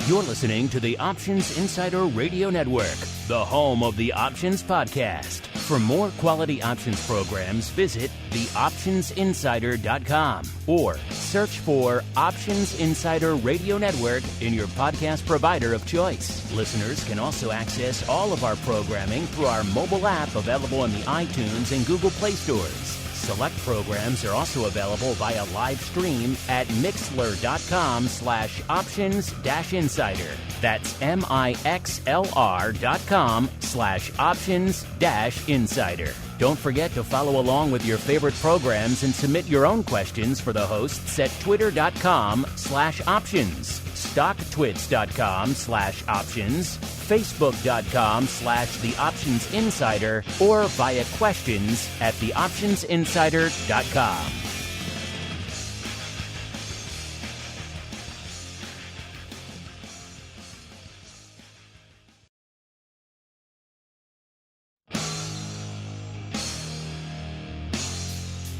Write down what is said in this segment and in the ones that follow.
You're listening to the Options Insider Radio Network, the home of the Options Podcast. For more quality options programs, visit theoptionsinsider.com or search for Options Insider Radio Network in your podcast provider of choice. Listeners can also access all of our programming through our mobile app available in the iTunes and Google Play stores. Select programs are also available via live stream at mixlr.com/options-insider. That's mixlr.com/options-insider. Don't forget to follow along with your favorite programs and submit your own questions for the hosts at twitter.com/options, stocktwits.com/options, facebook.com/theoptionsinsider, or via questions at theoptionsinsider.com.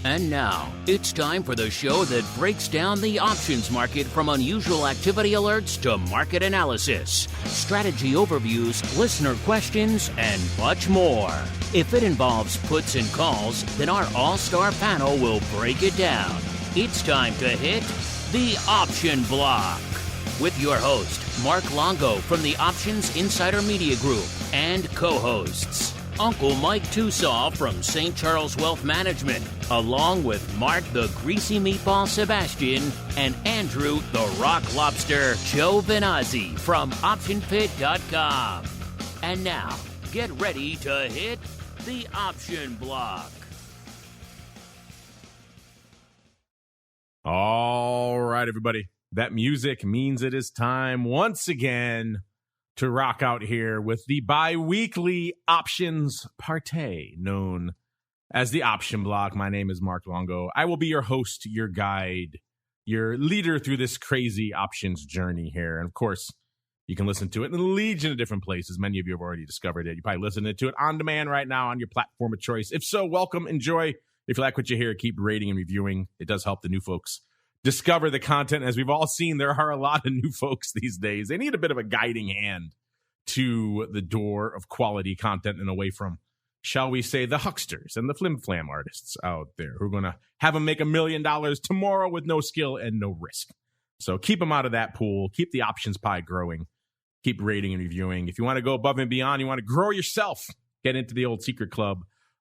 And now, it's time for the show that breaks down the options market from unusual activity alerts to market analysis, strategy overviews, listener questions, and much more. If it involves puts and calls, then our all-star panel will break it down. It's time to hit the Option Block with your host, Mark Longo from the Options Insider Media Group, and co-hosts, Uncle Mike TOSAW from St. Charles Wealth Management, along with Mark the Greasy Meatball Sebastian and Andrew the Rock Lobster GIOVINAZZI from OptionPit.com. And now, get ready to hit the Option Block. All right, everybody. That music means it is time once again to rock out here with the bi-weekly options party known as the Option Block. My name is Mark Longo. I will be your host, your guide, your leader through this crazy options journey here. And of course, you can listen to it in a legion of different places. Many of you have already discovered it. You're probably listening to it on demand right now on your platform of choice. If so, welcome, enjoy. If you like what you hear, keep rating and reviewing. It does help the new folks discover the content. As we've all seen, there are a lot of new folks these days. They need a bit of a guiding hand to the door of quality content and away from, shall we say, the hucksters and the flim-flam artists out there who are going to have them make $1 million tomorrow with no skill and no risk. So keep them out of that pool. Keep the options pie growing. Keep rating and reviewing. If you want to go above and beyond, you want to grow yourself, get into the old secret club.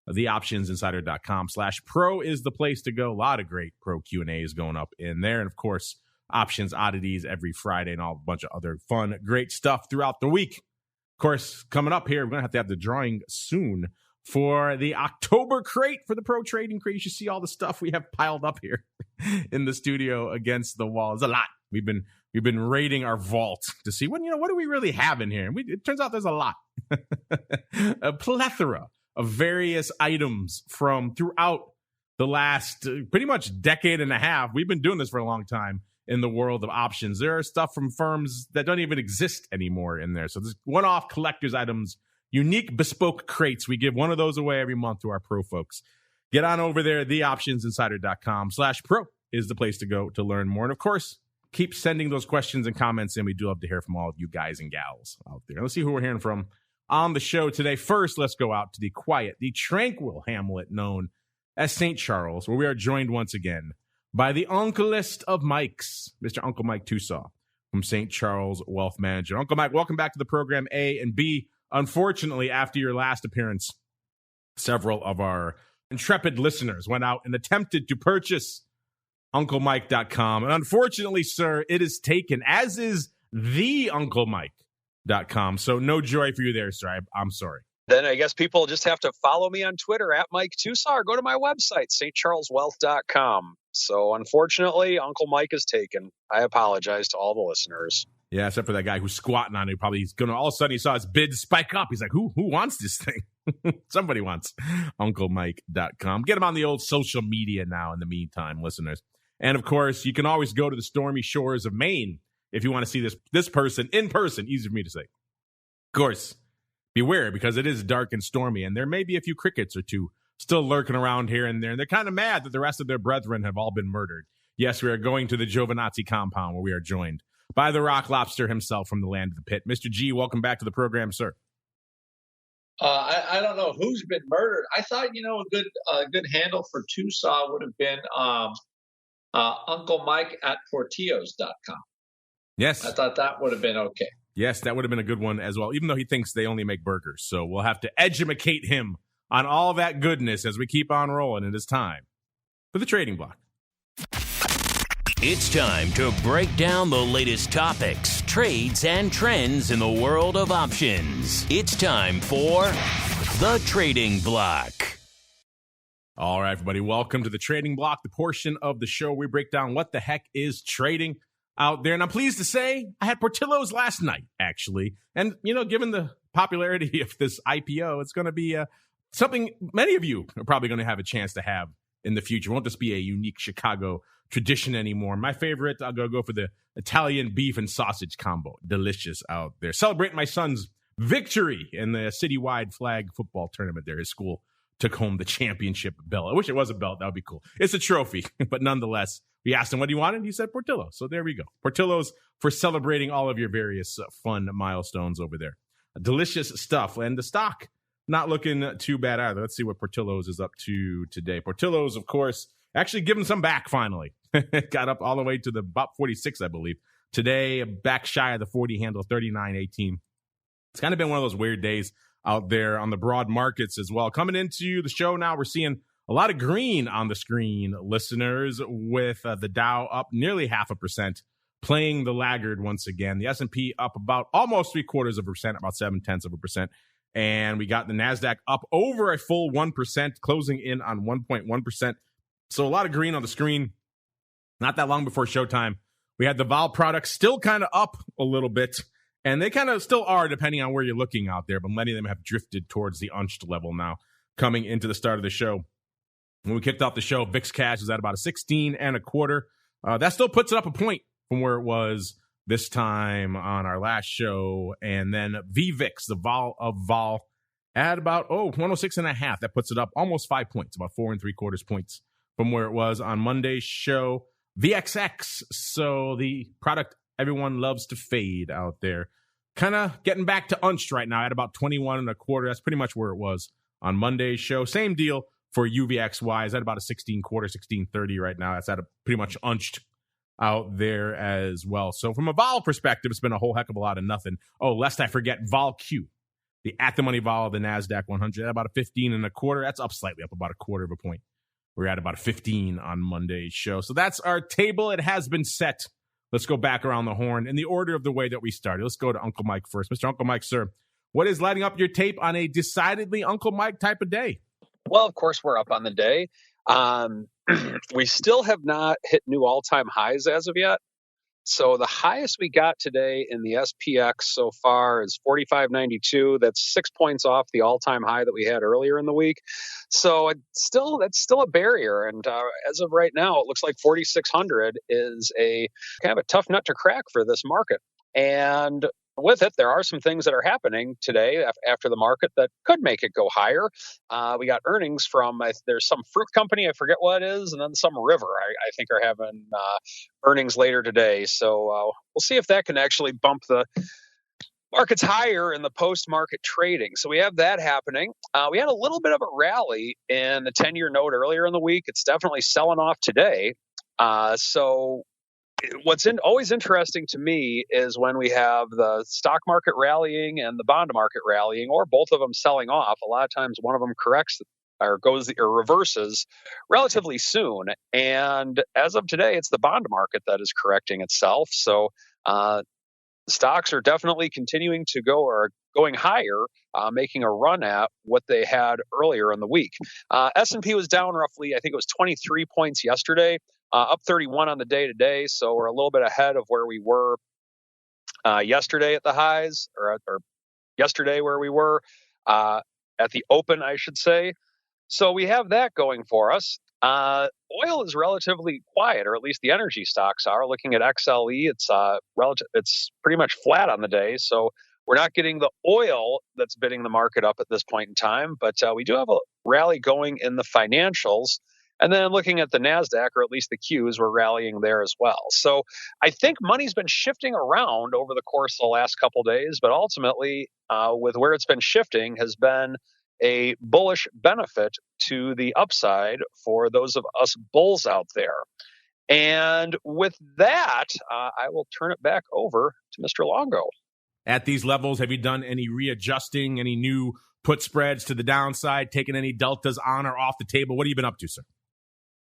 TheOptionsInsider.com/pro is the place to go. A lot of great pro Q&As going up in there. And of course, options oddities every Friday and a bunch of other fun, great stuff throughout the week. Of course, coming up here, we're going to have the drawing soon for the October crate for the pro trading crate. You should see all the stuff we have piled up here in the studio against the wall. It's a lot. We've been raiding our vault to see what do we really have in here. It turns out there's a lot, a plethora of various items from throughout the last pretty much decade and a half. We've been doing this for a long time in the world of options. There are stuff from firms that don't even exist anymore in there. So there's one-off collector's items, unique bespoke crates. We give one of those away every month to our pro folks. Get on over there. TheOptionsInsider.com/pro is the place to go to learn more. And of course, keep sending those questions and comments in. We do love to hear from all of you guys and gals out there. Let's see who we're hearing from on the show today. First, let's go out to the quiet, the tranquil hamlet known as St. Charles, where we are joined once again by the uncleest of Mikes, Mr. Uncle Mike TOSAW from St. Charles Wealth Management. Uncle Mike, welcome back to the program, A, and B. Unfortunately, after your last appearance, several of our intrepid listeners went out and attempted to purchase UncleMike.com. And unfortunately, sir, it is taken, as is the UncleMike.com. So no joy for you there, sir. I'm sorry. Then I guess people just have to follow me on Twitter at Mike TOSAW or go to my website, stcharleswealth.com. So unfortunately, Uncle Mike is taken. I apologize to all the listeners. Yeah, except for that guy who's squatting on it. Probably he's going to, all of a sudden he saw his bid spike up. He's like, who wants this thing? Somebody wants UncleMike.com. Get him on the old social media now in the meantime, listeners. And of course, you can always go to the stormy shores of Maine if you want to see this person in person. Easy for me to say. Of course, beware, because it is dark and stormy, and there may be a few crickets or two still lurking around here and there, and they're kind of mad that the rest of their brethren have all been murdered. Yes, we are going to the GIOVINAZZI compound where we are joined by the rock lobster himself from the land of the pit. Mr. G, welcome back to the program, sir. I don't know who's been murdered. I thought, a good handle for TOSAW would have been Uncle Mike at Portillos.com. Yes. I thought that would have been okay. Yes, that would have been a good one as well, even though he thinks they only make burgers. So we'll have to educate him on all that goodness as we keep on rolling. It is time for the trading block. It's time to break down the latest topics, trades, and trends in the world of options. It's time for the trading block. All right, everybody, welcome to the trading block, the portion of the show we break down what the heck is trading out there. And I'm pleased to say I had Portillo's last night, actually. And, given the popularity of this IPO, it's going to be something many of you are probably going to have a chance to have in the future. It won't just be a unique Chicago tradition anymore. My favorite, I'll go for the Italian beef and sausage combo. Delicious out there. Celebrating my son's victory in the citywide flag football tournament there. His school took home the championship belt. I wish it was a belt. That would be cool. It's a trophy, but nonetheless, we asked him what he wanted. He said Portillo. So there we go. Portillo's for celebrating all of your various fun milestones over there. Delicious stuff. And the stock, not looking too bad either. Let's see what Portillo's is up to today. Portillo's, of course, actually giving some back finally. Got up all the way to the about 46, I believe. Today, back shy of the 40 handle, 39.18. It's kind of been one of those weird days out there on the broad markets as well. Coming into the show now, we're seeing a lot of green on the screen, listeners, with the Dow up nearly 0.5%, playing the laggard once again. The S&P up about almost 0.75%, about 0.7%. And we got the NASDAQ up over a full 1%, closing in on 1.1%. So a lot of green on the screen. Not that long before showtime, we had the vol products still kind of up a little bit, and they kind of still are depending on where you're looking out there, but many of them have drifted towards the unched level now coming into the start of the show. When we kicked off the show, VIX cash is at about a 16.25. That still puts it up a point from where it was this time on our last show. And then VVIX, the vol of vol, at about 106.5. That puts it up almost 5 points, about 4.75 points from where it was on Monday's show. VXX, so the product everyone loves to fade out there, kind of getting back to unched right now at about 21.25. That's pretty much where it was on Monday's show. Same deal for UVXY, is at about a 16.25, 16.30 right now. That's at a pretty much unched out there as well. So from a vol perspective, it's been a whole heck of a lot of nothing. Oh, lest I forget, vol Q, the at the money vol of the NASDAQ 100, at about a 15.25. That's up slightly, up about 0.25 point. We're at about 15 on Monday's show. So that's our table. It has been set. Let's go back around the horn in the order of the way that we started. Let's go to Uncle Mike first. Mr. Uncle Mike, sir, what is lighting up your tape on a decidedly Uncle Mike type of day? Well, of course, we're up on the day. We still have not hit new all-time highs as of yet. So the highest we got today in the SPX so far is 45.92. That's 6 points off the all-time high that we had earlier in the week. So that's still a barrier. And as of right now, it looks like 4,600 is a kind of a tough nut to crack for this market. And with it, there are some things that are happening today after the market that could make it go higher. We got earnings from, there's some fruit company, I forget what it is, and then some river, I think, are having earnings later today. So we'll see if that can actually bump the markets higher in the post-market trading. So we have that happening. We had a little bit of a rally in the 10-year note earlier in the week. It's definitely selling off today. So what's always interesting to me is when we have the stock market rallying and the bond market rallying, or both of them selling off. A lot of times one of them corrects or reverses relatively soon. And as of today, it's the bond market that is correcting itself. So stocks are definitely continuing to going higher, making a run at what they had earlier in the week. S&P was down roughly, I think it was 23 points yesterday. Up 31 on the day today, so we're a little bit ahead of where we were yesterday at the highs, or yesterday where we were at the open, I should say. So we have that going for us. Oil is relatively quiet, or at least the energy stocks are. Looking at XLE, it's pretty much flat on the day, so we're not getting the oil that's bidding the market up at this point in time. But we do have a rally going in the financials. And then looking at the NASDAQ, or at least the Qs, were rallying there as well. So I think money's been shifting around over the course of the last couple of days, but ultimately, with where it's been shifting, has been a bullish benefit to the upside for those of us bulls out there. And with that, I will turn it back over to Mr. Longo. At these levels, have you done any readjusting, any new put spreads to the downside, taking any deltas on or off the table? What have you been up to, sir?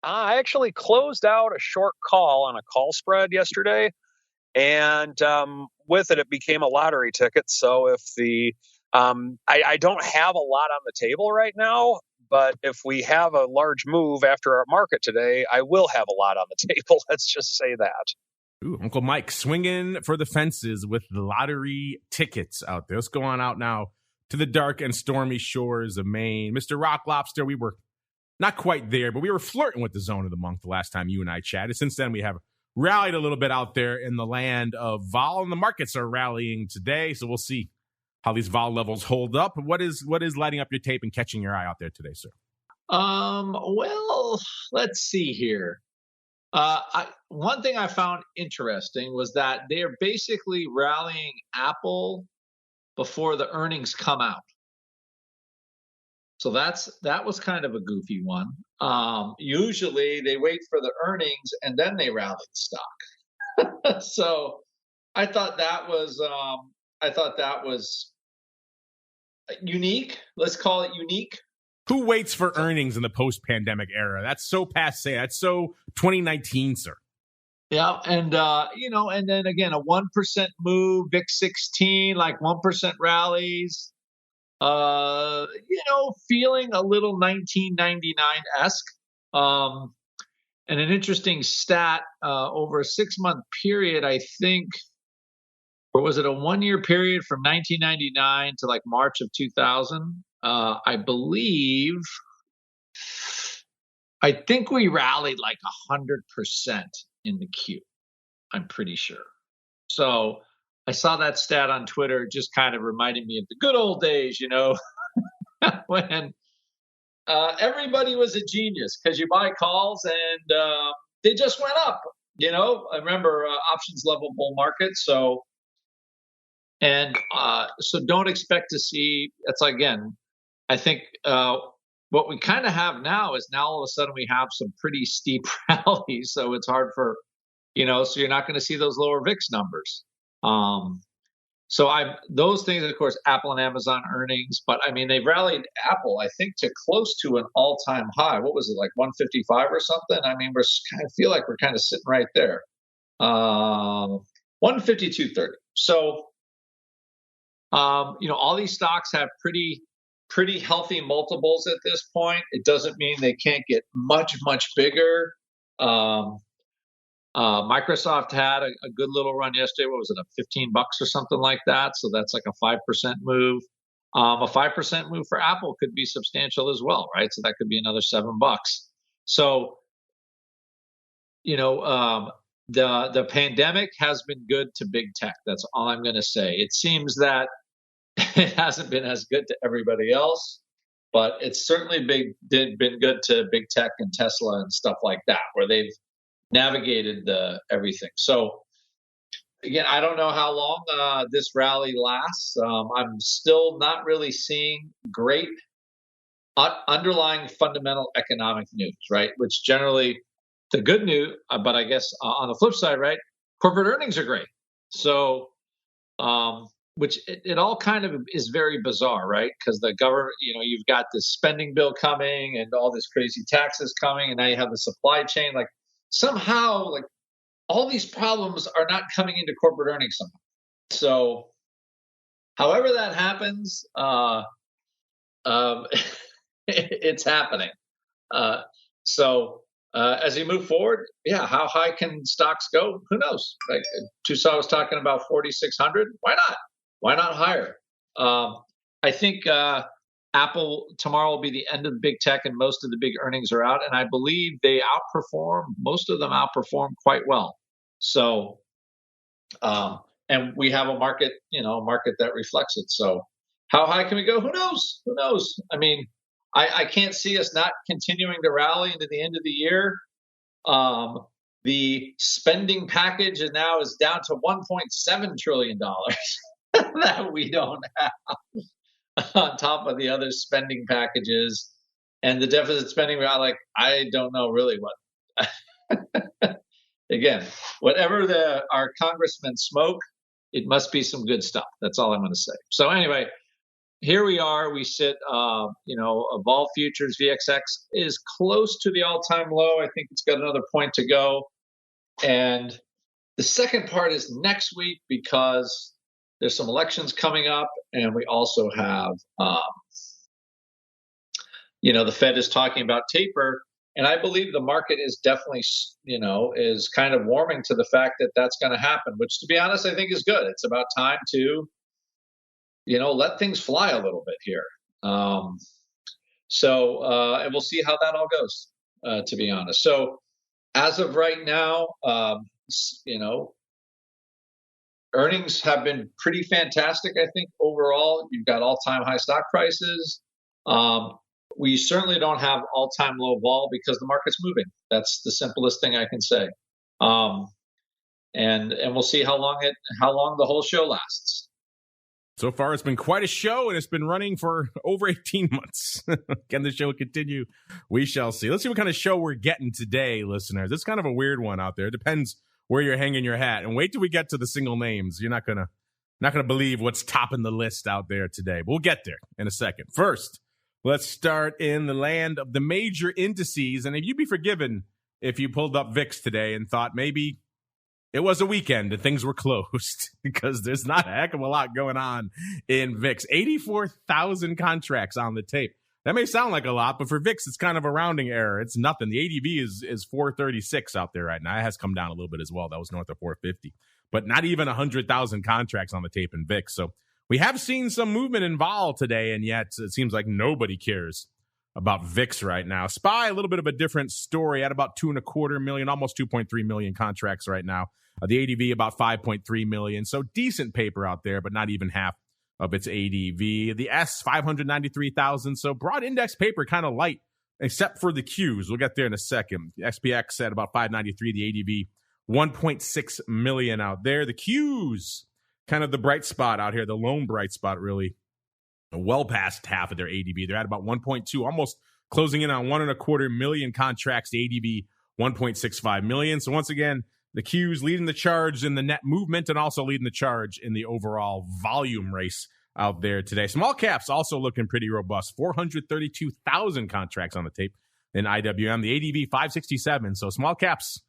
I actually closed out a short call on a call spread yesterday, and with it, it became a lottery ticket. So if I don't have a lot on the table right now, but if we have a large move after our market today, I will have a lot on the table. Let's just say that. Ooh, Uncle Mike swinging for the fences with the lottery tickets out there. Let's go on out now to the dark and stormy shores of Maine. Mr. Rock Lobster, we were not quite there, but we were flirting with the zone of the month the last time you and I chatted. Since then, we have rallied a little bit out there in the land of vol, and the markets are rallying today. So we'll see how these vol levels hold up. What is lighting up your tape and catching your eye out there today, sir? Well, let's see here. One thing I found interesting was that they are basically rallying Apple before the earnings come out. So that was kind of a goofy one. Usually they wait for the earnings and then they rally the stock. So I thought that was unique. Let's call it unique. Who waits for earnings in the post-pandemic era? That's so passé. That's so 2019, sir. Yeah, and and then again, a 1% move, VIX 16, like 1% rallies. Feeling a little 1999-esque. And an interesting stat, over a 6-month period, I think, or was it a 1-year period from 1999 to like March of 2000? I think we rallied like 100% in the Q. I'm pretty sure. So I saw that stat on Twitter. It just kind of reminded me of the good old days, when everybody was a genius because you buy calls and they just went up. I remember options level bull market. So don't expect to see. It's again, I think what we kind of have now is now all of a sudden we have some pretty steep rallies. So it's hard for, so you're not going to see those lower VIX numbers. Those things, of course, Apple and Amazon earnings, but I mean, they've rallied Apple, I think, to close to an all-time high. What was it, like 155 or something? I mean, feel like we're kind of sitting right there. 152.30. So, all these stocks have pretty healthy multiples at this point. It doesn't mean they can't get much, much bigger. Microsoft had a good little run yesterday. What was it, up $15 or something like that? So that's like a 5% move. A 5% move for Apple could be substantial as well, right? So that could be another $7. So, the pandemic has been good to big tech. That's all I'm going to say. It seems that it hasn't been as good to everybody else, but it's certainly been good to big tech and Tesla and stuff like that, where they've navigated everything. So again, I don't know how long this rally lasts. I'm still not really seeing great underlying fundamental economic news, right? Which generally the good news, but I guess on the flip side, right, corporate earnings are great. So, which it all kind of is very bizarre, right? Because the government, you've got this spending bill coming and all this crazy taxes coming, and now you have the supply chain. Like somehow, like all these problems are not coming into corporate earnings somehow. So, however that happens, it's happening. As you move forward, yeah, how high can stocks go? Who knows? Like TOSAW was talking about 4,600. Why not? Why not higher? I think Apple tomorrow will be the end of big tech, and most of the big earnings are out. And I believe they most of them outperform quite well. So, and we have a market that reflects it. So how high can we go? Who knows? I mean, I can't see us not continuing to rally into the end of the year. The spending package is down to $1.7 trillion that we don't have on top of the other spending packages. And the deficit spending, I don't know really what. Again, whatever our congressmen smoke, it must be some good stuff. That's all I'm going to say. So anyway, here we are. We sit, vol futures VXX is close to the all-time low. I think it's got another point to go. And the second part is next week, because there's some elections coming up, and we also have, the Fed is talking about taper. And I believe the market is definitely, is kind of warming to the fact that that's going to happen, which, to be honest, I think is good. It's about time to, let things fly a little bit here. And we'll see how that all goes, to be honest. So as of right now, earnings have been pretty fantastic, I think, overall. You've got all-time high stock prices. We certainly don't have all-time low vol because the market's moving. That's the simplest thing I can say. And we'll see how long the whole show lasts. So far, it's been quite a show, and it's been running for over 18 months. Can the show continue? We shall see. Let's see what kind of show we're getting today, listeners. It's kind of a weird one out there. It depends where you're hanging your hat. And wait till we get to the single names. You're not gonna believe what's topping the list out there today. We'll get there in a second. First, let's start in the land of the major indices. And if you'd be forgiven if you pulled up VIX today and thought maybe it was a weekend and things were closed, because there's not a heck of a lot going on in VIX. 84,000 contracts on the tape. That may sound like a lot, but for VIX, it's kind of a rounding error. It's nothing. The ADV is 436 out there right now. It has come down a little bit as well. That was north of 450. But not even 100,000 contracts on the tape in VIX. So we have seen some movement in vol today, and yet it seems like nobody cares about VIX right now. SPY, a little bit of a different story, at about 2.25 million, almost 2.3 million contracts right now. The ADV about 5.3 million. So decent paper out there, but not even half of its ADV. The S, 593,000. So broad index paper, kind of light, except for the Qs. We'll get there in a second. The SPX at about 593. The ADV, 1.6 million out there. The Qs, kind of the bright spot out here, the lone bright spot, really. Well past half of their ADV. They're at about 1.2, almost closing in on 1.25 million contracts. The ADV, 1.65 million. So once again, the Qs leading the charge in the net movement and also leading the charge in the overall volume race out there today. Small caps also looking pretty robust. 432,000 contracts on the tape in IWM. The ADV, 567. So small caps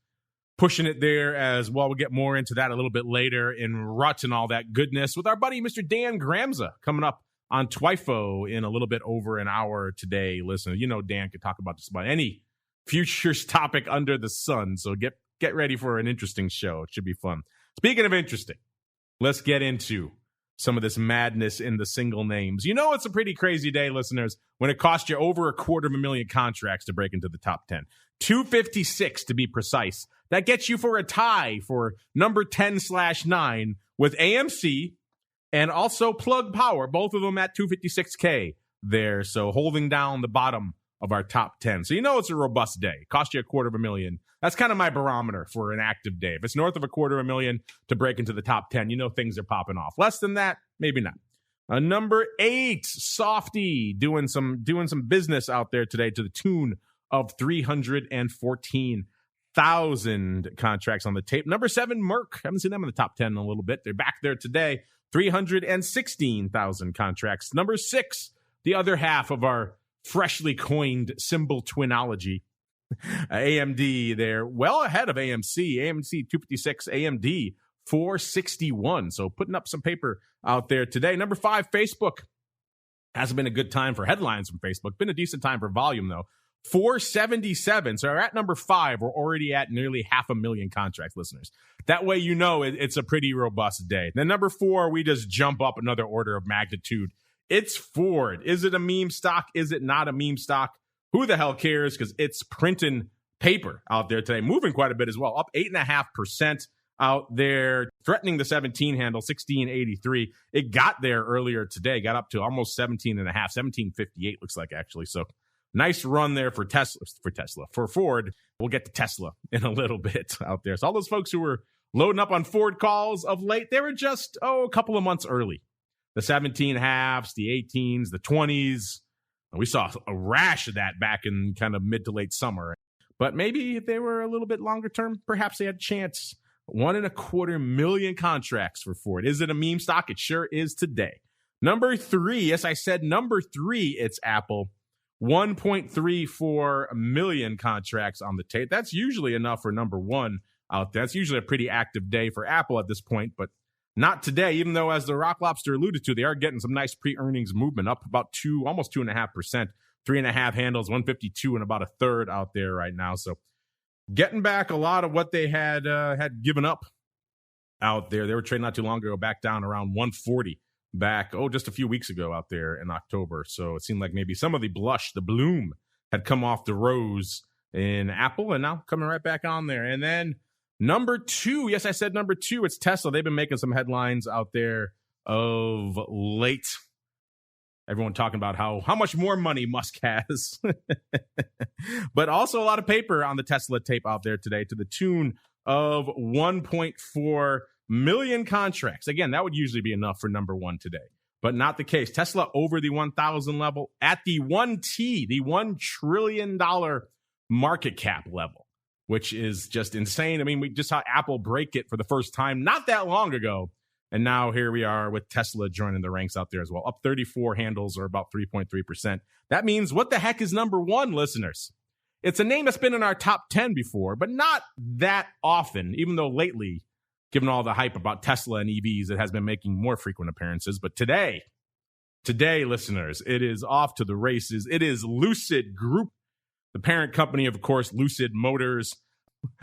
pushing it there as well. We'll get more into that a little bit later in RUT and all that goodness with our buddy Mr. Dan Gramza coming up on TWIFO in a little bit over an hour today. Listen, Dan could talk about just about any futures topic under the sun. So get ready for an interesting show. It should be fun. Speaking of interesting, let's get into some of this madness in the single names. It's a pretty crazy day, listeners, when it cost you over 250,000 contracts to break into the top 10. 256 to be precise. That gets you for a tie for number 10/9 with AMC and also Plug Power, both of them at 256K there. So holding down the bottom of our top 10. So it's a robust day. Cost you 250,000. That's kind of my barometer for an active day. If it's north of 250,000 to break into the top 10, things are popping off. Less than that, maybe not. Number 8, Softy, doing some business out there today to the tune of 314,000 contracts on the tape. Number 7, Merck. Haven't seen them in the top 10 in a little bit. They're back there today. 316,000 contracts. Number 6, the other half of our freshly coined symbol twinology. AMD, they're well ahead of AMC. AMC 256, AMD 461. So putting up some paper out there today. Number 5, Facebook. Hasn't been a good time for headlines from Facebook. Been a decent time for volume, though. 477. So we're at number 5. We're already at nearly 500,000 contract listeners. That way, it's a pretty robust day. Then number 4, we just jump up another order of magnitude. It's Ford. Is it a meme stock? Is it not a meme stock? Who the hell cares? Because it's printing paper out there today. Moving quite a bit as well. Up 8.5%. out there threatening the 17 handle, 16.83. It got there earlier today, got up to almost 17 and a half, 17.58 looks like actually. So nice run there for Ford. We'll get to Tesla in a little bit out there. So all those folks who were loading up on Ford calls of late, they were just, a couple of months early. The 17 halves, the 18s, the 20s. We saw a rash of that back in kind of mid to late summer. But maybe if they were a little bit longer term, perhaps they had a chance. 1.25 million contracts for Ford. Is it a meme stock? It sure is today. Number 3, yes, I said number 3, it's Apple. 1.34 million contracts on the tape. That's usually enough for number 1 out there. That's usually a pretty active day for Apple at this point, but not today, even though, as the Rock Lobster alluded to, they are getting some nice pre-earnings movement up about almost 2.5%, 3.5 handles, 152 and about a third out there right now. So getting back a lot of what they had given up out there. They were trading not too long ago back down around 140 back, just a few weeks ago out there in October. So it seemed like maybe some of the bloom had come off the rose in Apple and now coming right back on there. And then number 2, yes, I said number 2, it's Tesla. They've been making some headlines out there of late. Everyone talking about how much more money Musk has. But also a lot of paper on the Tesla tape out there today to the tune of 1.4 million contracts. Again, that would usually be enough for number 1 today, but not the case. Tesla over the 1,000 level at the the $1 trillion market cap level, which is just insane. I mean, we just saw Apple break it for the first time not that long ago. And now here we are with Tesla joining the ranks out there as well. Up 34 handles or about 3.3%. That means what the heck is number 1, listeners? It's a name that's been in our top 10 before, but not that often, even though lately, given all the hype about Tesla and EVs, it has been making more frequent appearances. But today, listeners, it is off to the races. It is Lucid Group, the parent company of course, Lucid Motors.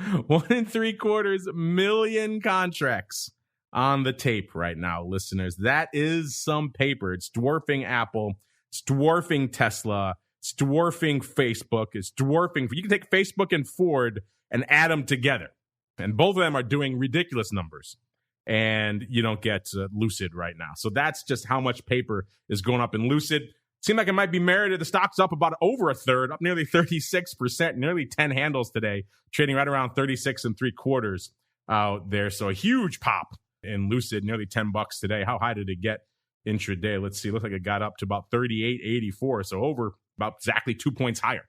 1.75 million contracts on the tape right now, listeners. That is some paper. It's dwarfing Apple. It's dwarfing Tesla. It's dwarfing Facebook. It's dwarfing. You can take Facebook and Ford and add them together. And both of them are doing ridiculous numbers. And you don't get Lucid right now. So that's just how much paper is going up in Lucid. Seemed like it might be merited. The stock's up about over a third, up nearly 36%, nearly 10 handles today, trading right around 36.75 out there. So a huge pop in Lucid, nearly $10 today. How high did it get intraday? Let's see. It looks like it got up to about 38.84, so over about exactly 2 points higher.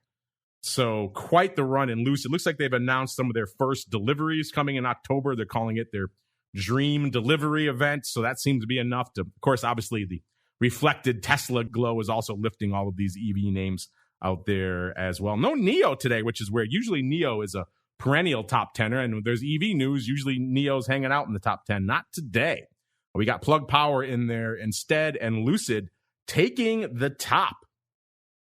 So quite the run in Lucid. Looks like they've announced some of their first deliveries coming in October. They're calling it their Dream Delivery event. So that seems to be enough to, of course, obviously the reflected Tesla glow is also lifting all of these EV names out there as well. No NIO today, which is where usually NIO is a perennial top 10er, and when there's EV news, usually NIO's hanging out in the top 10. Not today. We got Plug Power in there instead, and Lucid taking the top.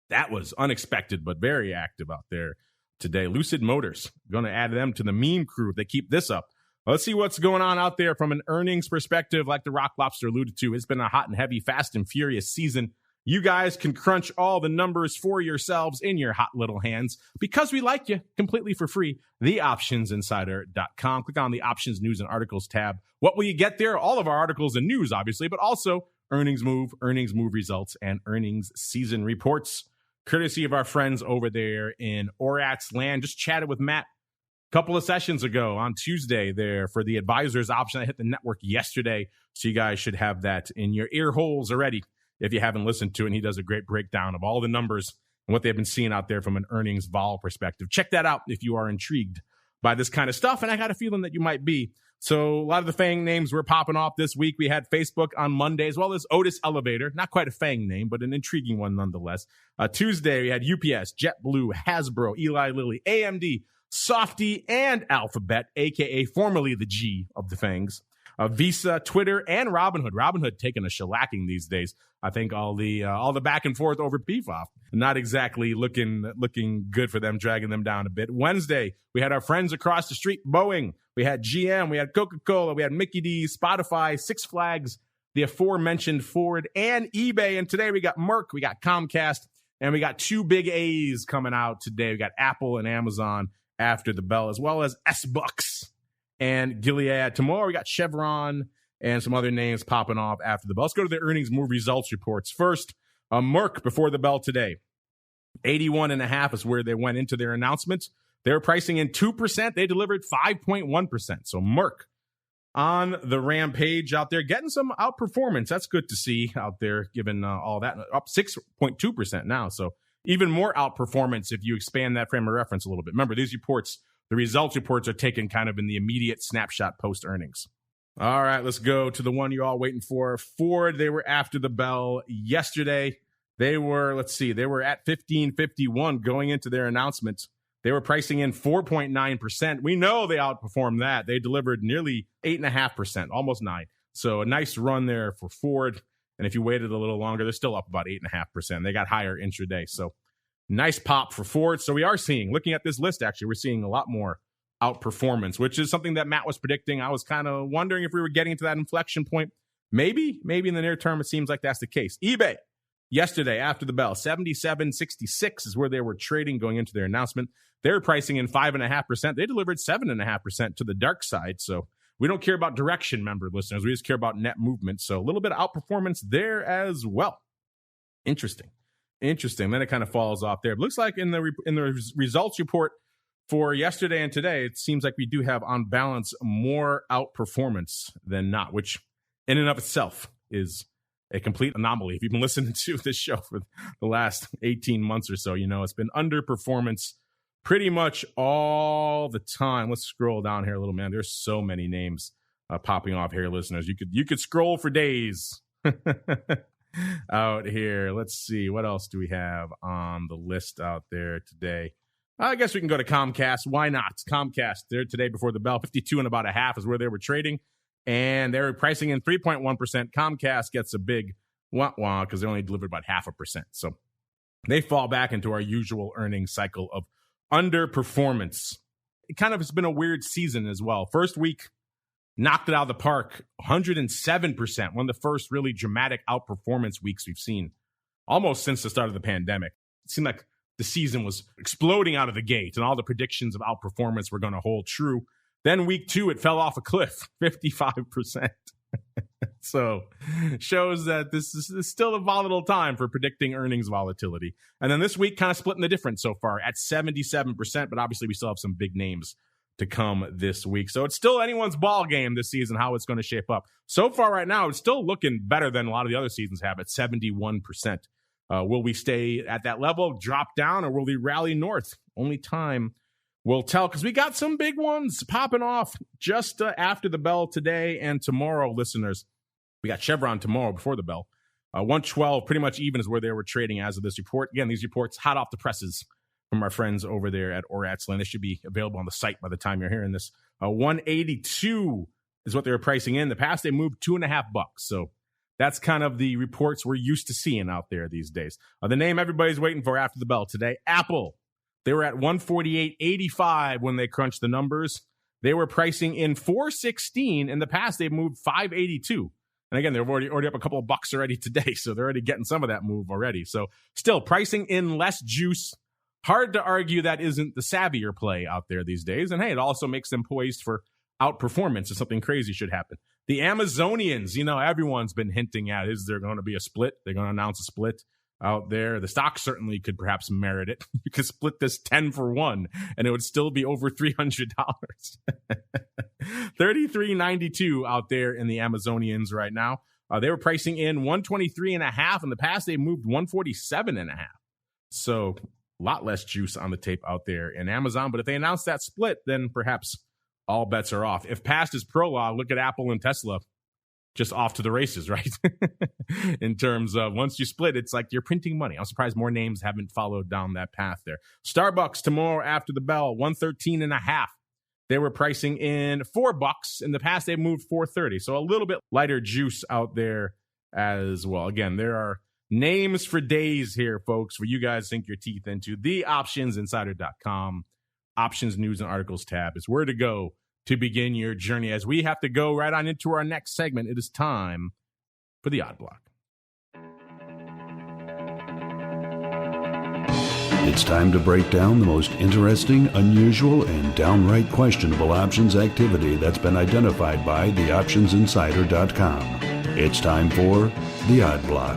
That was unexpected, but very active out there today. Lucid Motors, going to add them to the meme crew if they keep this up. Let's see what's going on out there from an earnings perspective. Like the Rock Lobster alluded to, it's been a hot and heavy, fast and furious season. You guys can crunch all the numbers for yourselves in your hot little hands because we like you completely for free. TheOptionsInsider.com. Click on the Options News and Articles tab. What will you get there? All of our articles and news, obviously, but also earnings move results, and earnings season reports, courtesy of our friends over there in Orat's Land. Just chatted with Matt a couple of sessions ago on Tuesday there for the advisors option. I hit the network yesterday, so you guys should have that in your ear holes already if you haven't listened to it. And he does a great breakdown of all the numbers and what they've been seeing out there from an earnings vol perspective. Check that out if you are intrigued by this kind of stuff, and I got a feeling that you might be. So a lot of the FANG names were popping off this week. We had Facebook on Monday, as well as Otis Elevator. Not quite a FANG name, but an intriguing one nonetheless. Tuesday, we had UPS, JetBlue, Hasbro, Eli Lilly, AMD, Softy, and Alphabet, a.k.a. formerly the G of the FANGs. Visa, Twitter, and Robinhood. Robinhood taking a shellacking these days. I think all the back and forth over PFOF, not exactly looking good for them, dragging them down a bit. Wednesday, we had our friends across the street, Boeing. We had GM, we had Coca-Cola, we had Mickey D's, Spotify, Six Flags, the aforementioned Ford, and eBay. And today we got Merck, we got Comcast, and we got two big A's coming out today. We got Apple and Amazon after the bell, as well as S-Bucks and Gilead. Tomorrow we got Chevron and some other names popping off after the bell. Let's go to the earnings move results reports. First, Merck before the bell today. 81.5 is where they went into their announcement. They were pricing in 2%. They delivered 5.1%. So Merck on the rampage out there, getting some outperformance. That's good to see out there, given all that. Up 6.2% now. So even more outperformance if you expand that frame of reference a little bit. Remember, these reports, the results reports are taken kind of in the immediate snapshot post-earnings. All right, let's go to the one you're all waiting for. Ford, they were after the bell yesterday. They were, they were at 15.51 going into their announcement. They were pricing in 4.9%. We know they outperformed that. They delivered nearly 8.5%, almost 9%. So a nice run there for Ford. And if you waited a little longer, they're still up about 8.5%. They got higher intraday. So nice pop for Ford. So we are seeing, looking at this list, actually, we're seeing a lot more outperformance, which is something that Matt was predicting. I was kind of wondering if we were getting to that inflection point. Maybe in the near term, it seems like that's the case. eBay, yesterday after the bell, 77.66 is where they were trading going into their announcement. They're pricing in 5.5%. They delivered 7.5% to the dark side. So we don't care about direction, member listeners. We just care about net movement. So a little bit of outperformance there as well. Interesting. Then it kind of falls off there. It looks like in the results report for yesterday and today, it seems like we do have on balance more outperformance than not, which in and of itself is a complete anomaly. If you've been listening to this show for the last 18 months or so, you know it's been underperformance pretty much all the time. Let's scroll down here a little, man. There's so many names popping off here, listeners. You could scroll for days out here. Let's see. What else do we have on the list out there today? I guess we can go to Comcast. Why not? Comcast, they're today before the bell. 52.5 is where they were trading. And they're pricing in 3.1%. Comcast gets a big wah-wah because they only delivered about 0.5%. So they fall back into our usual earnings cycle of underperformance. It kind of has been a weird season as well. First week, knocked it out of the park, 107%. One of the first really dramatic outperformance weeks we've seen almost since the start of the pandemic. It seemed like the season was exploding out of the gate and all the predictions of outperformance were going to hold true. Then week 2, it fell off a cliff, 55%. So shows that this is still a volatile time for predicting earnings volatility. And then this week kind of splitting the difference so far at 77%, but obviously we still have some big names to come this week. So it's still anyone's ball game this season, how it's going to shape up. So far right now, it's still looking better than a lot of the other seasons have at 71%. Will we stay at that level, drop down, or will we rally north? Only time will tell, because we got some big ones popping off just after the bell today and tomorrow, listeners. We got Chevron tomorrow before the bell. 112, pretty much even is where they were trading as of this report. Again, these reports hot off the presses from our friends over there at Oratsland. They should be available on the site by the time you're hearing this. 182 is what they were pricing in. The past, they moved $2.50. So that's kind of the reports we're used to seeing out there these days. The name everybody's waiting for after the bell today, Apple. They were at 148.85 when they crunched the numbers. They were pricing in 416. In the past, they've moved 582. And again, they're already up a couple of bucks already today, so they're already getting some of that move already. So still pricing in less juice. Hard to argue that isn't the savvier play out there these days. And hey, it also makes them poised for outperformance if something crazy should happen. The Amazonians, everyone's been hinting at, is there going to be a split? They're going to announce a split out there. The stock certainly could perhaps merit it. You could split this 10-for-1 and it would still be over $300. 33.92 out there in the Amazonians right now. They were pricing in 123.5. In the past, they moved 147.5. So a lot less juice on the tape out there in Amazon. But if they announce that split, then perhaps all bets are off. If past is prologue, look at Apple and Tesla. Just off to the races, right? In terms of once you split, it's like you're printing money. I'm surprised more names haven't followed down that path there. Starbucks tomorrow after the bell, 113.5. They were pricing in $4. In the past, they moved $4.30. So a little bit lighter juice out there as well. Again, there are names for days here, folks, for you guys to sink your teeth into. TheOptionsInsider.com. Options, news, and articles tab is where to go to begin your journey. As we have to go right on into our next segment, it is time for the Odd Block. It's time to break down the most interesting, unusual, and downright questionable options activity that's been identified by theoptionsinsider.com. It's time for The Odd Block.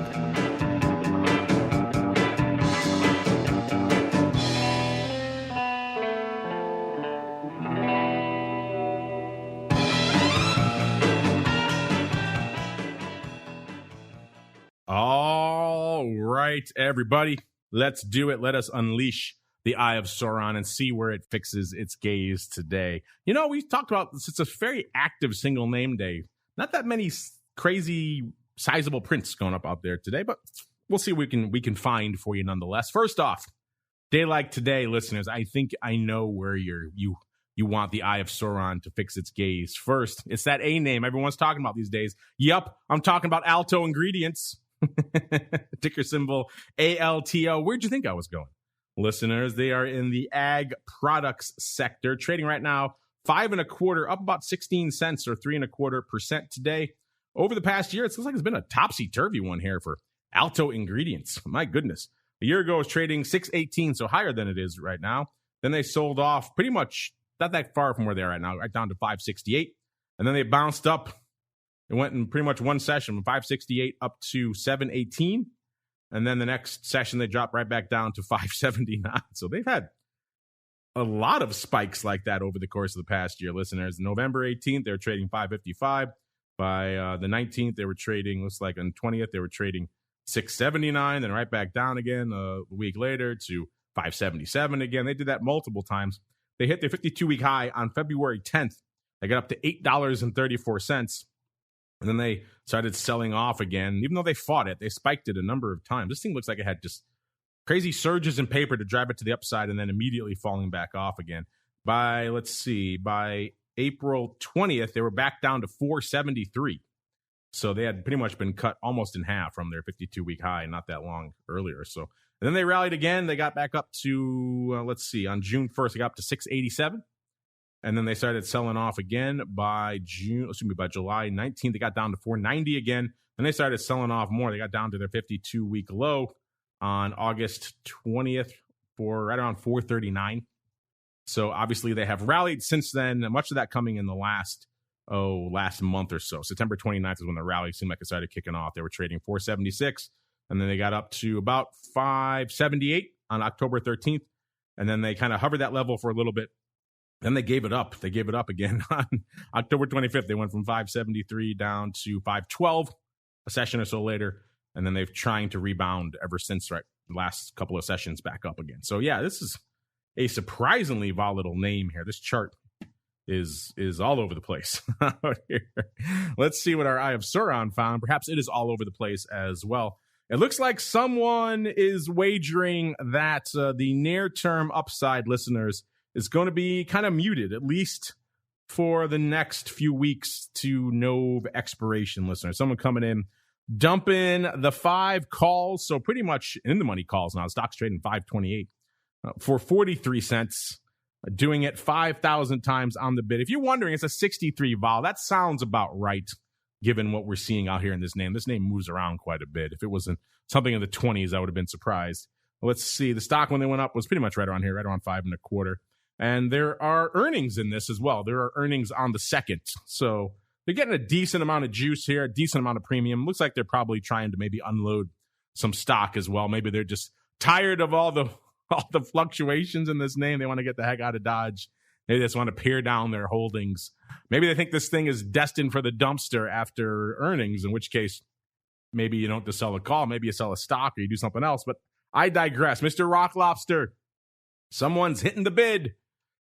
All right, everybody. Let's do it. Let us unleash the Eye of Sauron and see where it fixes its gaze today. You know, we talked about this. It's a very active single name day. Not that many crazy, sizable prints going up out there today, but we'll see what we can find for you nonetheless. First off, day like today, listeners, I think I know where you want the Eye of Sauron to fix its gaze. First, it's that A name everyone's talking about these days. Yup, I'm talking about ALTO Ingredients. Ticker symbol ALTO. Where'd you think I was going? Listeners, they are in the ag products sector, trading right now 5 1/4, up about 16 cents or 3 1/4% today. Over the past year, it looks like it's been a topsy-turvy one here for ALTO Ingredients. My goodness. A year ago, it was trading 6.18, so higher than it is right now. Then they sold off pretty much not that far from where they are right now, right down to 5.68. And then they bounced up. It went in pretty much one session from 5.68 up to 7.18. And then the next session, they dropped right back down to 5.79. So they've had a lot of spikes like that over the course of the past year, listeners. November 18th, they were trading 5.55. By the 19th, they were trading, looks like on 20th, they were trading 6.79. Then right back down again a week later to 5.77 again. They did that multiple times. They hit their 52-week high on February 10th. They got up to $8.34. And then they started selling off again. Even though they fought it, they spiked it a number of times. This thing looks like it had just crazy surges in paper to drive it to the upside and then immediately falling back off again. By April 20th, they were back down to 473. So they had pretty much been cut almost in half from their 52-week high not that long earlier. So, and then they rallied again. They got back up to, on June 1st, they got up to 687. And then they started selling off again by July 19th. They got down to 490 again. Then they started selling off more. They got down to their 52-week low on August 20th for right around 439. So obviously they have rallied since then. Much of that coming in the last month or so. September 29th is when the rally seemed like it started kicking off. They were trading 476, and then they got up to about 578 on October 13th. And then they kind of hovered that level for a little bit. Then they gave it up. They gave it up again on October 25th. They went from 573 down to 512 a session or so later. And then they've trying to rebound ever since, right? The last couple of sessions back up again. So, yeah, this is a surprisingly volatile name here. This chart is all over the place out here. Let's see what our Eye of Sauron found. Perhaps it is all over the place as well. It looks like someone is wagering that the near-term upside, listeners, is going to be kind of muted, at least for the next few weeks to no expiration, listeners. Someone coming in, dumping the 5 calls, so pretty much in the money calls now. The stock's trading 528 for 43 cents, doing it 5,000 times on the bid. If you're wondering, it's a 63 vol. That sounds about right, given what we're seeing out here in this name. This name moves around quite a bit. If it wasn't something in the 20s, I would have been surprised. Let's see. The stock, when they went up, was pretty much right around here, right around 5 1/4. And there are earnings in this as well. There are earnings on the 2nd. So they're getting a decent amount of juice here, a decent amount of premium. Looks like they're probably trying to maybe unload some stock as well. Maybe they're just tired of all the fluctuations in this name. They want to get the heck out of Dodge. They just want to pare down their holdings. Maybe they think this thing is destined for the dumpster after earnings, in which case maybe you don't just sell a call. Maybe you sell a stock or you do something else. But I digress. Mr. Rock Lobster, someone's hitting the bid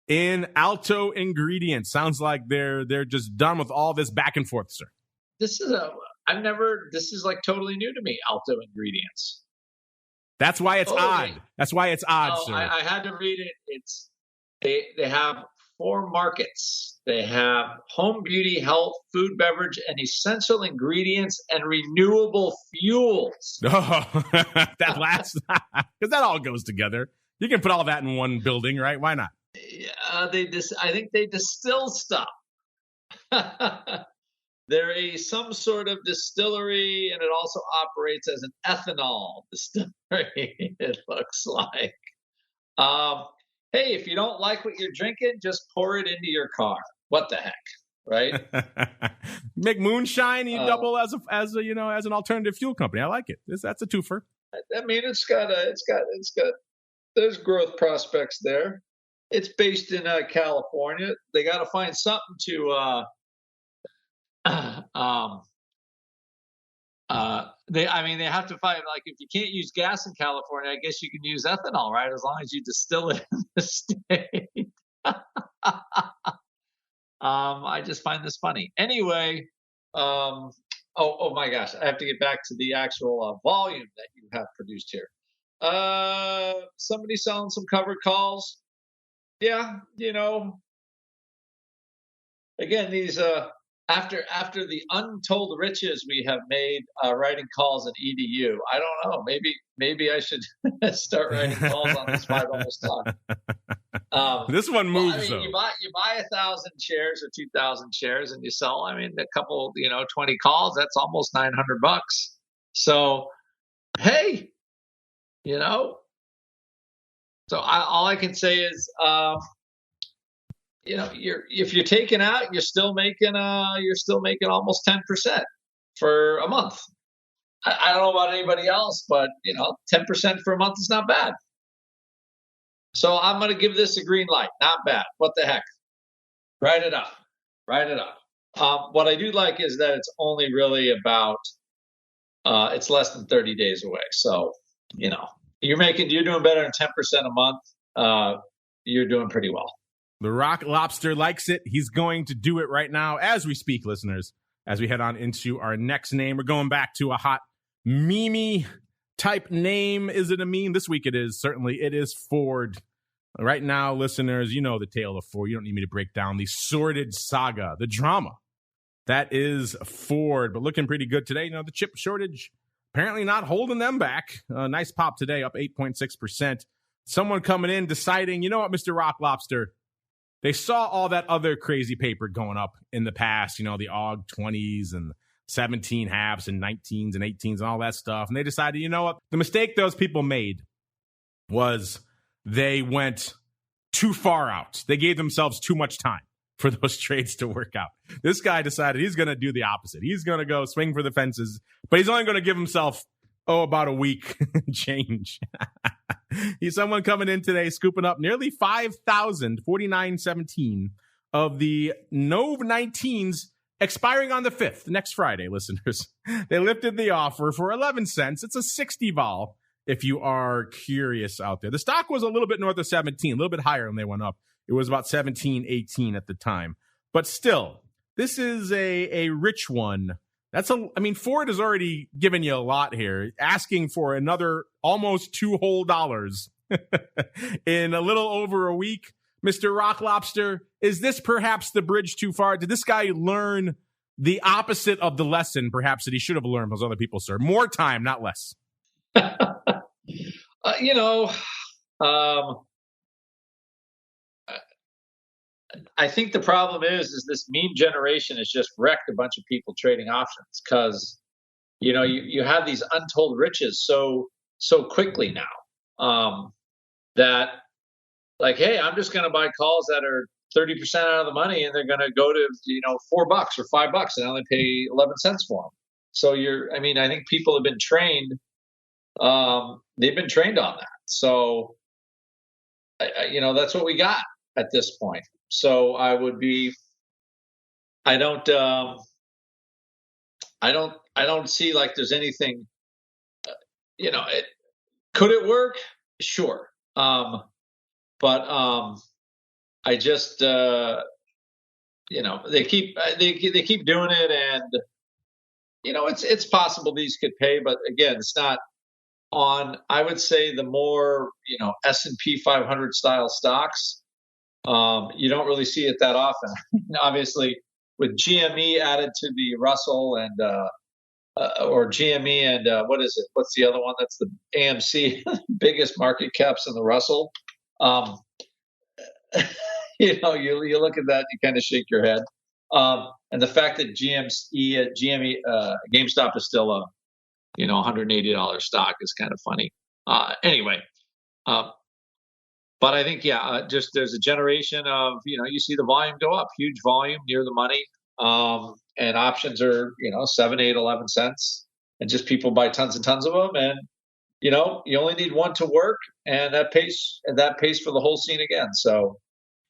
in ALTO Ingredients. Sounds like they're just done with all this back and forth, sir. This is like totally new to me, ALTO Ingredients. That's why it's odd. That's why it's odd, sir. I had to read it. They have 4 markets. They have home, beauty, health, food, beverage, and essential ingredients and renewable fuels. Oh, that last, because that all goes together. You can put all that in one building, right? Why not? I think they distill stuff. They're some sort of distillery, and it also operates as an ethanol distillery, it looks like. Hey, if you don't like what you're drinking, just pour it into your car. What the heck, right? Make moonshine. You double as an alternative fuel company. I like it. That's a twofer. I mean, it's got. There's growth prospects there. It's based in California. They got to find something to. They have to find, like, if you can't use gas in California, I guess you can use ethanol, right? As long as you distill it in the state. I just find this funny. Anyway, oh my gosh, I have to get back to the actual volume that you have produced here. Somebody selling some covered calls. Yeah, again, these after the untold riches we have made writing calls in EDU, I don't know. Maybe I should start writing calls on this 5 stock. This one moves. Well, you buy 1,000 shares or 2,000 shares, and you sell. I mean, a couple, 20 calls. That's almost $900. So, hey, So all I can say is, if you're taking out, you're still making almost 10% for a month. I don't know about anybody else, but 10% for a month is not bad. So I'm going to give this a green light. Not bad. What the heck? Write it up. What I do like is that it's only really about, it's less than 30 days away. So, you're doing better than 10% a month. You're doing pretty well. The Rock Lobster likes it. He's going to do it right now as we speak, listeners. As we head on into our next name, we're going back to a hot meme type name. Is it a meme? This week it is. Certainly it is Ford. Right now, listeners, you know the tale of Ford. You don't need me to break down the sordid saga, the drama that is Ford, but looking pretty good today. The chip shortage apparently not holding them back. Nice pop today, up 8.6%. Someone coming in deciding, you know what, Mr. Rock Lobster, they saw all that other crazy paper going up in the past, the AUG 20s and 17 halves and 19s and 18s and all that stuff. And they decided, you know what, the mistake those people made was they went too far out. They gave themselves too much time for those trades to work out. This guy decided he's going to do the opposite. He's going to go swing for the fences, but he's only going to give himself, about a week change. He's someone coming in today, scooping up nearly 5,000, 49.17 of the Nov 19s expiring on the 5th, next Friday, listeners. They lifted the offer for 11 cents. It's a 60 vol if you are curious out there. The stock was a little bit north of 17, a little bit higher when they went up. It was about 17, 18 at the time. But still, this is a rich one. Ford has already given you a lot here, asking for another almost $2 whole in a little over a week. Mr. Rock Lobster, is this perhaps the bridge too far? Did this guy learn the opposite of the lesson, perhaps, that he should have learned as other people, sir? More time, not less. I think the problem is this meme generation has just wrecked a bunch of people trading options because, you have these untold riches so quickly now that, like, hey, I'm just going to buy calls that are 30% out of the money and they're going to go to, $4 or $5 and I only pay 11 cents for them. So I think people have been trained. They've been trained on that. So, that's what we got at this point. So I don't see like there's anything, could it work? Sure. But I just, they keep doing it and, it's possible these could pay, but again, it's not on, I would say the more, S&P 500 style stocks. You don't really see it that often. Obviously, with GME added to the Russell and or GME and what is it? What's the other one? That's the AMC, biggest market caps in the Russell. You look at that, you kind of shake your head. And the fact that GameStop is still a $180 stock is kind of funny. Anyway. But I think, just there's a generation of, you see the volume go up, huge volume near the money. And options are, 7, 8, 11 cents. And just people buy tons and tons of them. And, you only need one to work. And that pays for the whole scene again. So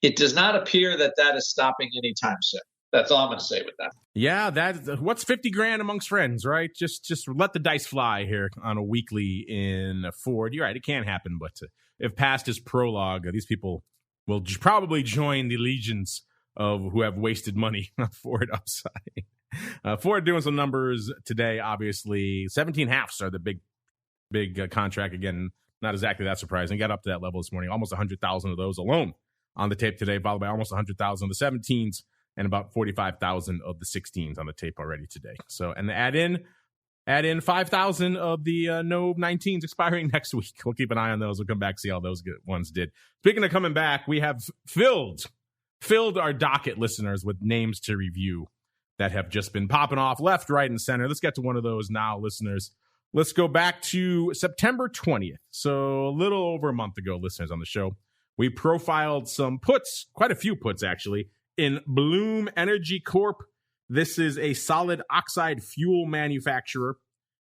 it does not appear that is stopping anytime soon. That's all I'm going to say with that. Yeah, what's 50 grand amongst friends, right? Just let the dice fly here on a weekly in Ford. You're right, it can happen, but if past is prologue, these people will probably join the legions of who have wasted money on Ford upside. Ford doing some numbers today, obviously. 17 halves are the big contract. Again, not exactly that surprising. Got up to that level this morning. Almost 100,000 of those alone on the tape today, followed by almost 100,000 of the 17s and about 45,000 of the 16s on the tape already today. So, and add in 5,000 of the no 19s expiring next week. We'll keep an eye on those. We'll come back, see how those good ones did. Speaking of coming back, we have filled our docket, listeners, with names to review that have just been popping off left, right, and center. Let's get to one of those now, listeners. Let's go back to September 20th. So a little over a month ago, listeners, on the show, we profiled some puts, quite a few puts actually, in Bloom Energy Corp. This is a solid oxide fuel manufacturer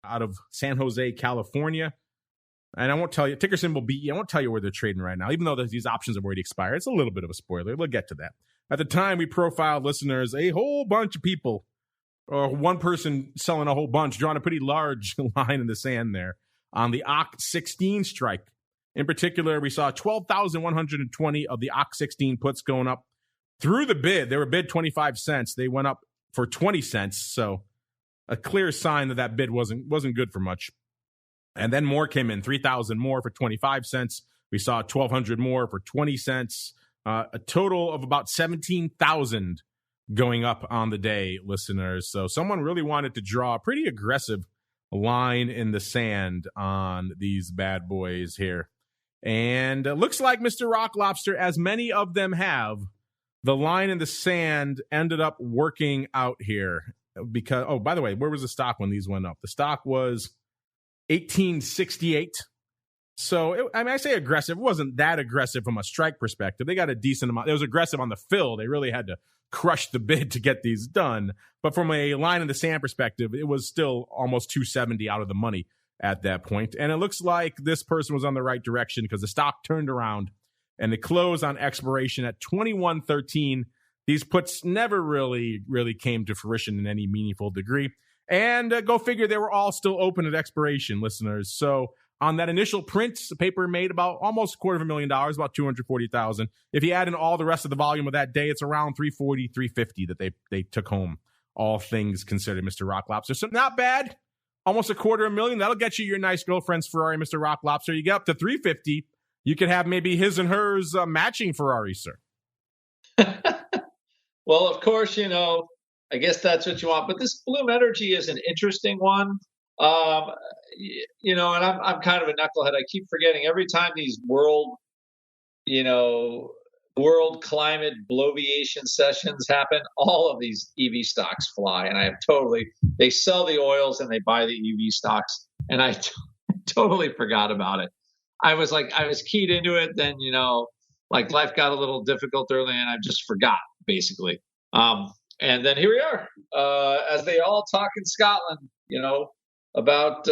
out of San Jose, California. And I won't tell you, ticker symbol BE, I won't tell you where they're trading right now, even though these options have already expired. It's a little bit of a spoiler. We'll get to that. At the time, we profiled, listeners, a whole bunch of people, or one person selling a whole bunch, drawing a pretty large line in the sand there on the OC16 strike. In particular, we saw 12,120 of the OC16 puts going up through the bid. They were bid 25 cents. They went up for 20 cents. So a clear sign that bid wasn't good for much. And then more came in, 3,000 more for 25 cents. We saw 1,200 more for 20 cents. A total of about 17,000 going up on the day, listeners. So someone really wanted to draw a pretty aggressive line in the sand on these bad boys here. And it looks like Mr. Rock Lobster, as many of them have, the line in the sand ended up working out here. Because, oh, by the way, where was the stock when these went up? The stock was 1868. So, I say aggressive. It wasn't that aggressive from a strike perspective. They got a decent amount. It was aggressive on the fill. They really had to crush the bid to get these done. But from a line in the sand perspective, it was still almost 270 out of the money at that point. And it looks like this person was on the right direction because the stock turned around and it closed on expiration at 21.13. These puts never really came to fruition in any meaningful degree. And go figure, they were all still open at expiration, listeners. So on that initial print, the paper made about almost $250,000, about $240,000. If you add in all the rest of the volume of that day, it's around $340, $350 that they took home, all things considered, Mr. Rock Lobster. So not bad. Almost $250,000. That'll get you your nice girlfriend's Ferrari, Mr. Rock Lobster. You get up to $350. You could have maybe his and hers matching Ferrari, sir. Well, of course, I guess that's what you want. But this Bloom Energy is an interesting one. And I'm kind of a knucklehead. I keep forgetting every time these world climate bloviation sessions happen, all of these EV stocks fly. And they sell the oils and they buy the EV stocks. And I totally forgot about it. I was keyed into it. Then, life got a little difficult early and I just forgot, basically. And then here we are, as they all talk in Scotland, about,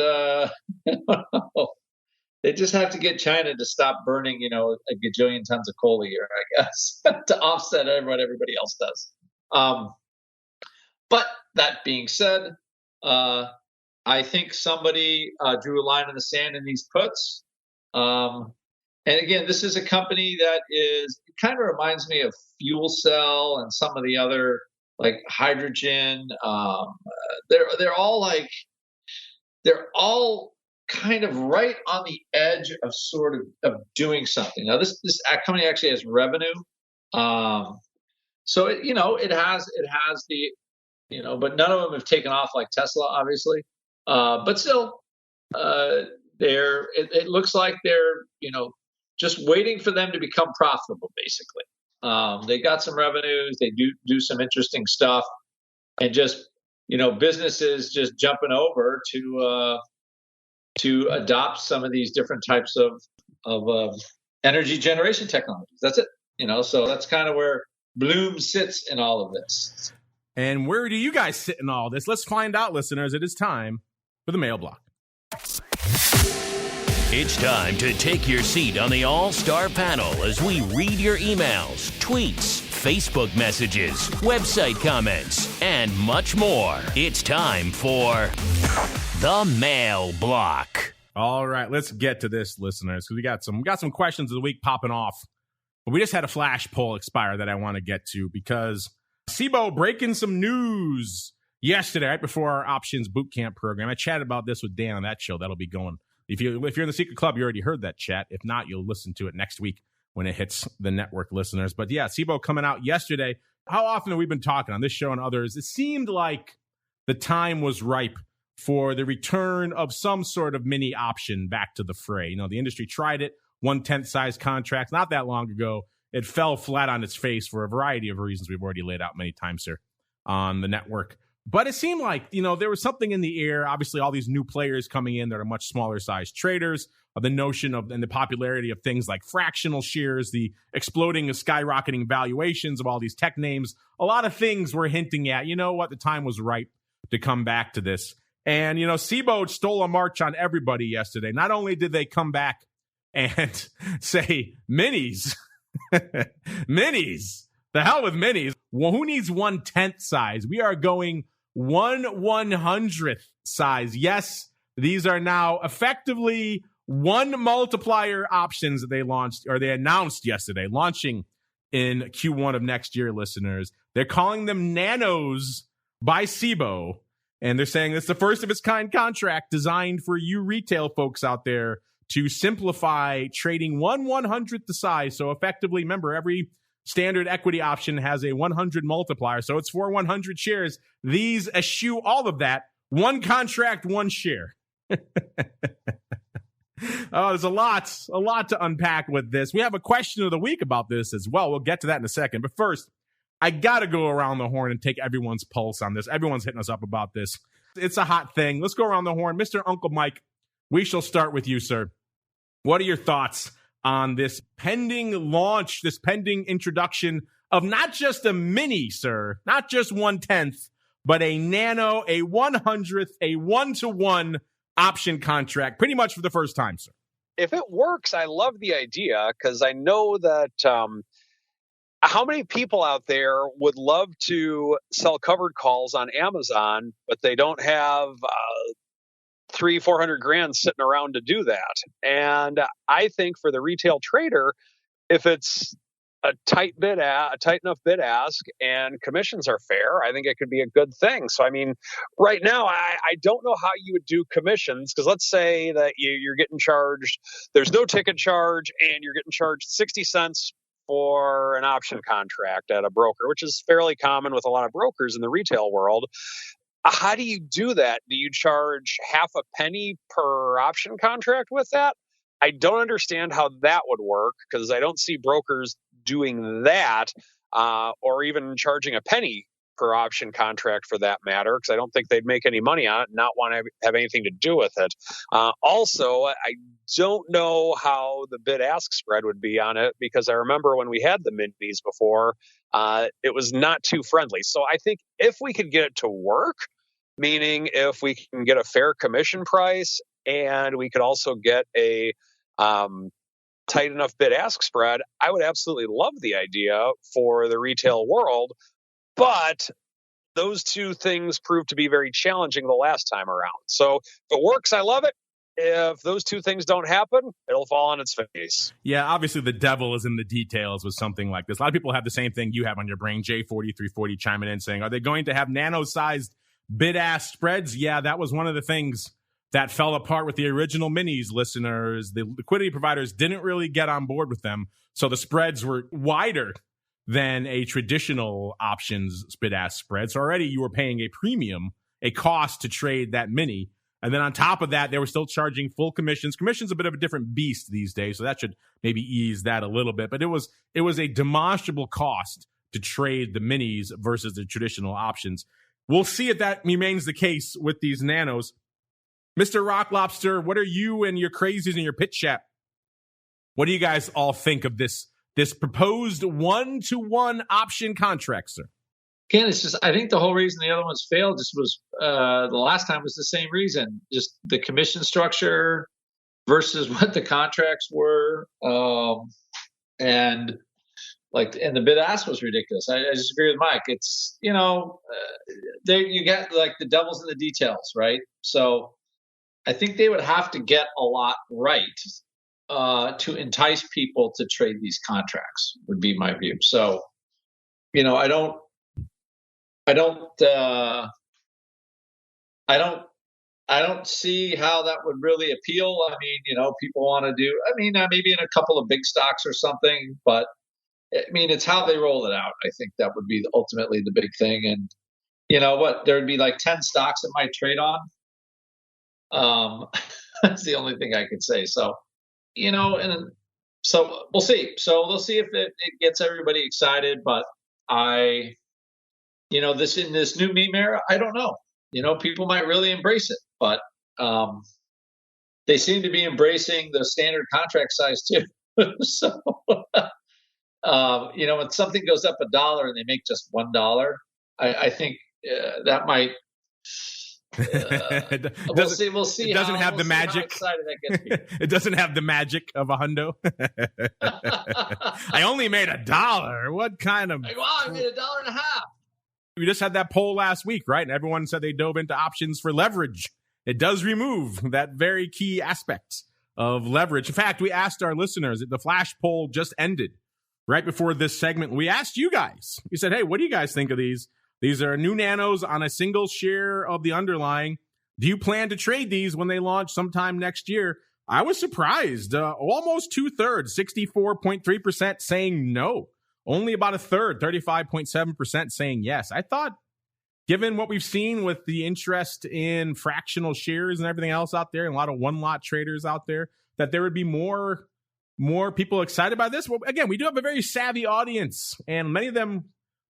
they just have to get China to stop burning, a gajillion tons of coal a year, I guess, to offset what everybody else does. But that being said, I think somebody drew a line in the sand in these puts. And again, this is a company that it kind of reminds me of Fuel Cell and some of the other like hydrogen. They're all kind of right on the edge of sort of doing something. Now this company actually has revenue. So it has the, but none of them have taken off like Tesla, obviously. But still, it looks like they're, just waiting for them to become profitable, basically. They got some revenues, they do some interesting stuff, and just, businesses just jumping over to adopt some of these different types of energy generation technologies. That's it. So that's kind of where Bloom sits in all of this. And where do you guys sit in all this? Let's find out, listeners. It is time for the mail block. It's time to take your seat on the All-Star panel as we read your emails, tweets, Facebook messages, website comments, and much more. It's time for the mail block. All right, let's get to this, listeners, because we got some questions of the week popping off. But we just had a flash poll expire that I want to get to because CBOE breaking some news yesterday, right before our options bootcamp program. I chatted about this with Dan on that show. That'll be going. If you're in the Secret Club, you already heard that chat. If not, you'll listen to it next week when it hits the network, listeners. But yeah, CBOE coming out yesterday. How often have we been talking on this show and others? It seemed like the time was ripe for the return of some sort of mini option back to the fray. The industry tried it, 1/10 size contracts not that long ago. It fell flat on its face for a variety of reasons we've already laid out many times here on the network. But it seemed like, there was something in the air. Obviously, all these new players coming in that are much smaller size traders, the notion of and the popularity of things like fractional shares, the exploding and skyrocketing valuations of all these tech names. A lot of things were hinting at, the time was ripe to come back to this. And, CBOE stole a march on everybody yesterday. Not only did they come back and say minis, minis, the hell with minis. Well, who needs 1/10 size? We are going 1/100th size. Yes, these are now effectively one multiplier options that they launched or they announced yesterday, launching in Q1 of next year, listeners. They're calling them Nanos by CBOE. And they're saying it's the first of its kind contract designed for you retail folks out there to simplify trading 1/100th the size. So effectively, remember, every standard equity option has a 100 multiplier. So it's for 100 shares. These eschew all of that. One contract, one share. There's a lot to unpack with this. We have a question of the week about this as well. We'll get to that in a second. But first, I got to go around the horn and take everyone's pulse on this. Everyone's hitting us up about this. It's a hot thing. Let's go around the horn. Mr. Uncle Mike, we shall start with you, sir. What are your thoughts on this pending launch, this pending introduction of not just a mini, sir, not just 1/10, but a nano, a 100th, a 1-to-1 option contract, pretty much for the first time, sir? If it works, I love the idea because I know that how many people out there would love to sell covered calls on Amazon, but they don't have $300,000-400,000 grand sitting around to do that. And I think for the retail trader, if it's a tight enough bid ask and commissions are fair, I think it could be a good thing. So, I mean, right now, I don't know how you would do commissions because let's say that you're getting charged, there's no ticket charge and you're getting charged 60 cents for an option contract at a broker, which is fairly common with a lot of brokers in the retail world. How do you do that? Do you charge half a penny per option contract with that? I don't understand how that would work because I don't see brokers doing that or even charging a penny per option contract for that matter, because I don't think they'd make any money on it and not want to have anything to do with it. Also, I don't know how the bid-ask spread would be on it because I remember when we had the minis before, it was not too friendly. So I think if we could get it to work, meaning if we can get a fair commission price and we could also get a tight enough bid-ask spread, I would absolutely love the idea for the retail world. But those two things proved to be very challenging the last time around. So if it works, I love it. If those two things don't happen, it'll fall on its face. Yeah, obviously the devil is in the details with something like this. A lot of people have the same thing you have on your brain. J4340 chiming in saying, are they going to have nano-sized bid-ask spreads? Yeah, that was one of the things that fell apart with the original minis, listeners. The liquidity providers didn't really get on board with them, so the spreads were wider than a traditional options bid-ask spread. So already you were paying a premium, a cost to trade that mini. And then on top of that, they were still charging full commissions. Commission's a bit of a different beast these days, so that should maybe ease that a little bit. But it was a demonstrable cost to trade the minis versus the traditional options. We'll see if that remains the case with these nanos. Mr. Rock Lobster, what are you and your crazies and your pit chat What do you guys all think of this proposed 1-to-1 option contract, sir? Again, it's just, I think the whole reason the other ones failed just was the last time was the same reason, just the commission structure versus what the contracts were. And the bid ask was ridiculous. I just agree with Mike. It's, you get like the devil's in the details, right? So I think they would have to get a lot right to entice people to trade these contracts, would be my view. So, I don't see how that would really appeal. I mean, people want to do, maybe in a couple of big stocks or something, but I mean, it's how they roll it out. I think that would be ultimately the big thing. And there would be like 10 stocks that might trade on. That's the only thing I could say. So, and so we'll see. So we'll see if it gets everybody excited, but this in this new meme era, I don't know. People might really embrace it, but they seem to be embracing the standard contract size too. So, when something goes up $1 and they make just $1, I think that might. We'll see. It doesn't have the magic. It doesn't have the magic of a hundo. I only made $1. What kind of? Wow, I made $1.50. We just had that poll last week, right? And everyone said they dove into options for leverage. It does remove that very key aspect of leverage. In fact, we asked our listeners, the flash poll just ended right before this segment. We asked you guys. We said, hey, what do you guys think of these? These are new nanos on a single share of the underlying. Do you plan to trade these when they launch sometime next year? I was surprised. Almost 2/3, 64.3% saying no. Only about a third, 35.7% saying yes. I thought, given what we've seen with the interest in fractional shares and everything else out there, and a lot of one-lot traders out there, that there would be more people excited by this. Well, again, we do have a very savvy audience, and many of them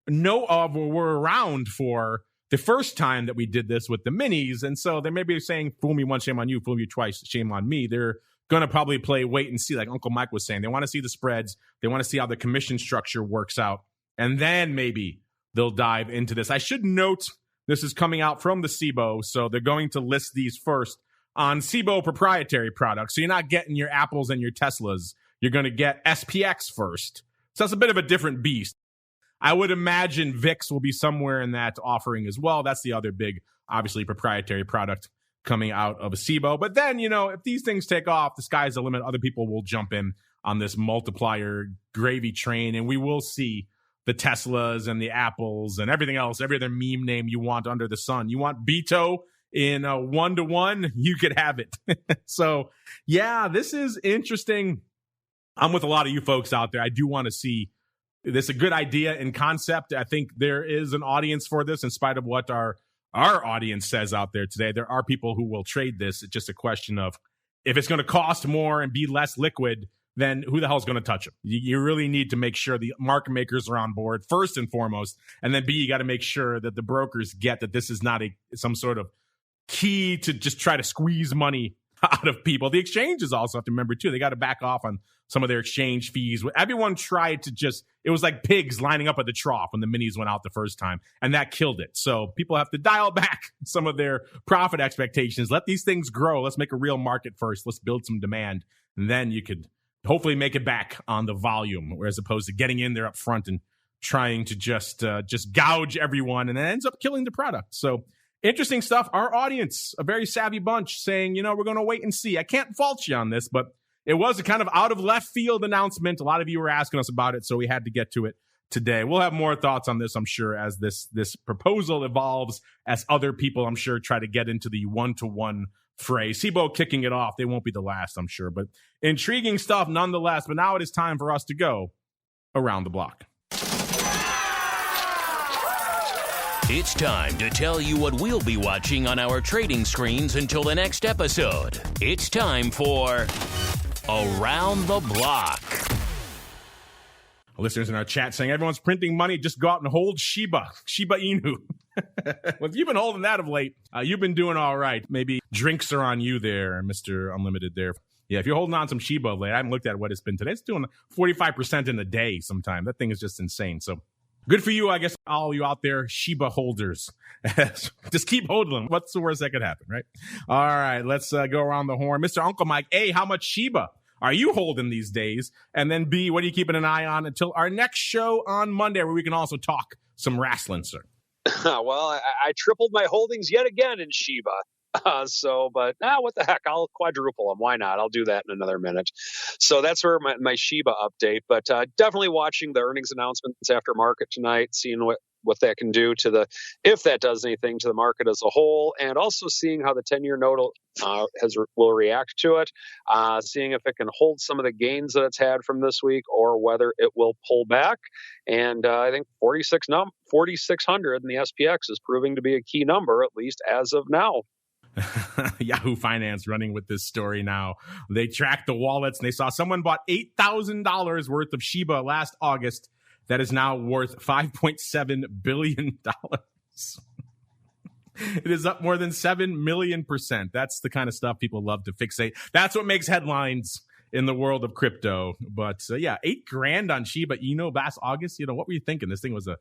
know of or were around for the first time that we did this with the minis. And so they may be saying, fool me once, shame on you, fool you twice, shame on me. They're going to probably play wait and see, like Uncle Mike was saying. They want to see the spreads. They want to see how the commission structure works out. And then maybe they'll dive into this. I should note this is coming out from the CBOE. So they're going to list these first on CBOE proprietary products. So you're not getting your Apples and your Teslas. You're going to get SPX first. So that's a bit of a different beast. I would imagine VIX will be somewhere in that offering as well. That's the other big, obviously, proprietary product coming out of a CBOE. But then, if these things take off, the sky's the limit. Other people will jump in on this multiplier gravy train, and we will see the Teslas and the Apples and everything else, every other meme name you want under the sun. You want Beto in a 1-to-1, you could have it. So, yeah, this is interesting. I'm with a lot of you folks out there. I do want to see this a good idea and concept. I think there is an audience for this in spite of what our audience says out there today. There are people who will trade this. It's just a question of if it's going to cost more and be less liquid, then who the hell is going to touch them? You really need to make sure the market makers are on board first and foremost. And then B, you got to make sure that the brokers get that this is not some sort of key to just try to squeeze money out of people. The exchanges also have to remember too, they got to back off on some of their exchange fees. Everyone tried to it was like pigs lining up at the trough when the minis went out the first time, and that killed it. So people have to dial back some of their profit expectations. Let these things grow. Let's make a real market first. Let's build some demand, and then you could hopefully make it back on the volume, as opposed to getting in there up front and trying to just gouge everyone, and it ends up killing the product. So interesting stuff. Our audience, a very savvy bunch, saying, we're going to wait and see. I can't fault you on this, but it was a kind of out of left field announcement. A lot of you were asking us about it, so we had to get to it today. We'll have more thoughts on this, I'm sure, as this proposal evolves, as other people, I'm sure, try to get into the 1-to-1 fray. CBOE kicking it off. They won't be the last, I'm sure, but intriguing stuff nonetheless. But now it is time for us to go around the block. It's time to tell you what we'll be watching on our trading screens until the next episode. It's time for Around the Block. Listeners in our chat saying everyone's printing money, just go out and hold Shiba Inu. Well, if you've been holding that of late, you've been doing all right. Maybe drinks are on you there, Mr. Unlimited there. Yeah, if you're holding on some SHIBA late, I haven't looked at what it's been today. It's doing 45% in a day sometime. That thing is just insane. So good for you, I guess, all you out there, SHIBA holders. Just keep holding them. What's the worst that could happen, right? All right, let's go around the horn. Mr. Uncle Mike, A, how much SHIBA are you holding these days? And then B, what are you keeping an eye on until our next show on Monday, where we can also talk some wrestling, sir? Well, I tripled my holdings yet again in SHIBA. But what the heck? I'll quadruple them. Why not? I'll do that in another minute. So that's where my SHIBA update. But definitely watching the earnings announcements after market tonight, seeing what that can do to if that does anything to the market as a whole, and also seeing how the 10-year note will react to it, seeing if it can hold some of the gains that it's had from this week or whether it will pull back. And I think 4,600 in the SPX is proving to be a key number, at least as of now. Yahoo Finance running with this story now. They tracked the wallets and they saw someone bought $8,000 worth of SHIBA last August. That is now worth $5.7 billion. It is up more than 7 million%. That's the kind of stuff people love to fixate. That's what makes headlines in the world of crypto. But $8,000 on SHIBA, last August, what were you thinking? This thing was a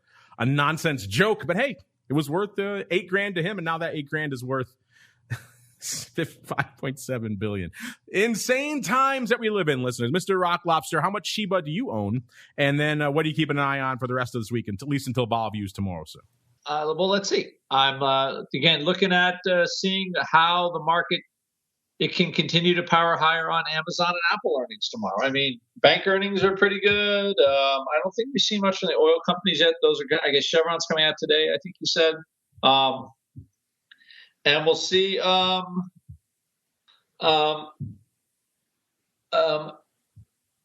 nonsense joke, but hey, it was worth $8,000 to him. And now that $8,000 is worth $5.7 billion. Insane times that we live in, listeners. Mr. Rock Lobster, how much SHIBA do you own? And then what are you keeping an eye on for the rest of this week, at least until Vol Views tomorrow, sir? Well, let's see. I'm, again, looking at seeing how the market, it can continue to power higher on Amazon and Apple earnings tomorrow. I mean, bank earnings are pretty good. I don't think we've seen much from the oil companies yet. Those are good. I guess Chevron's coming out today, I think you said. And we'll see. And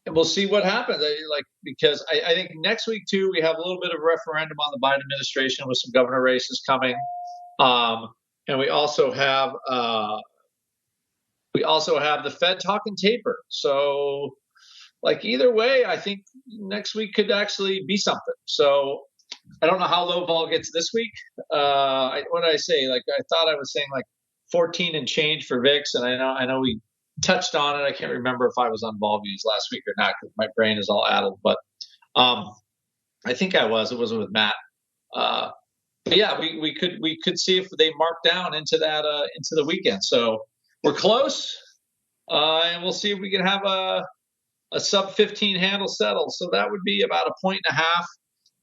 we'll see what happens. Because I think next week too, we have a little bit of referendum on the Biden administration with some governor races coming, and we also have the Fed talking taper. So, either way, I think next week could actually be something. So. I don't know how low vol gets this week. What did I say? I thought I was saying 14 and change for VIX, and I know we touched on it. I can't remember if I was on vol views last week or not because my brain is all addled. But I think I was. It wasn't with Matt. But yeah, we could see if they mark down into the weekend. So we're close, and we'll see if we can have a sub 15 handle settle. So that would be about 1.5 points.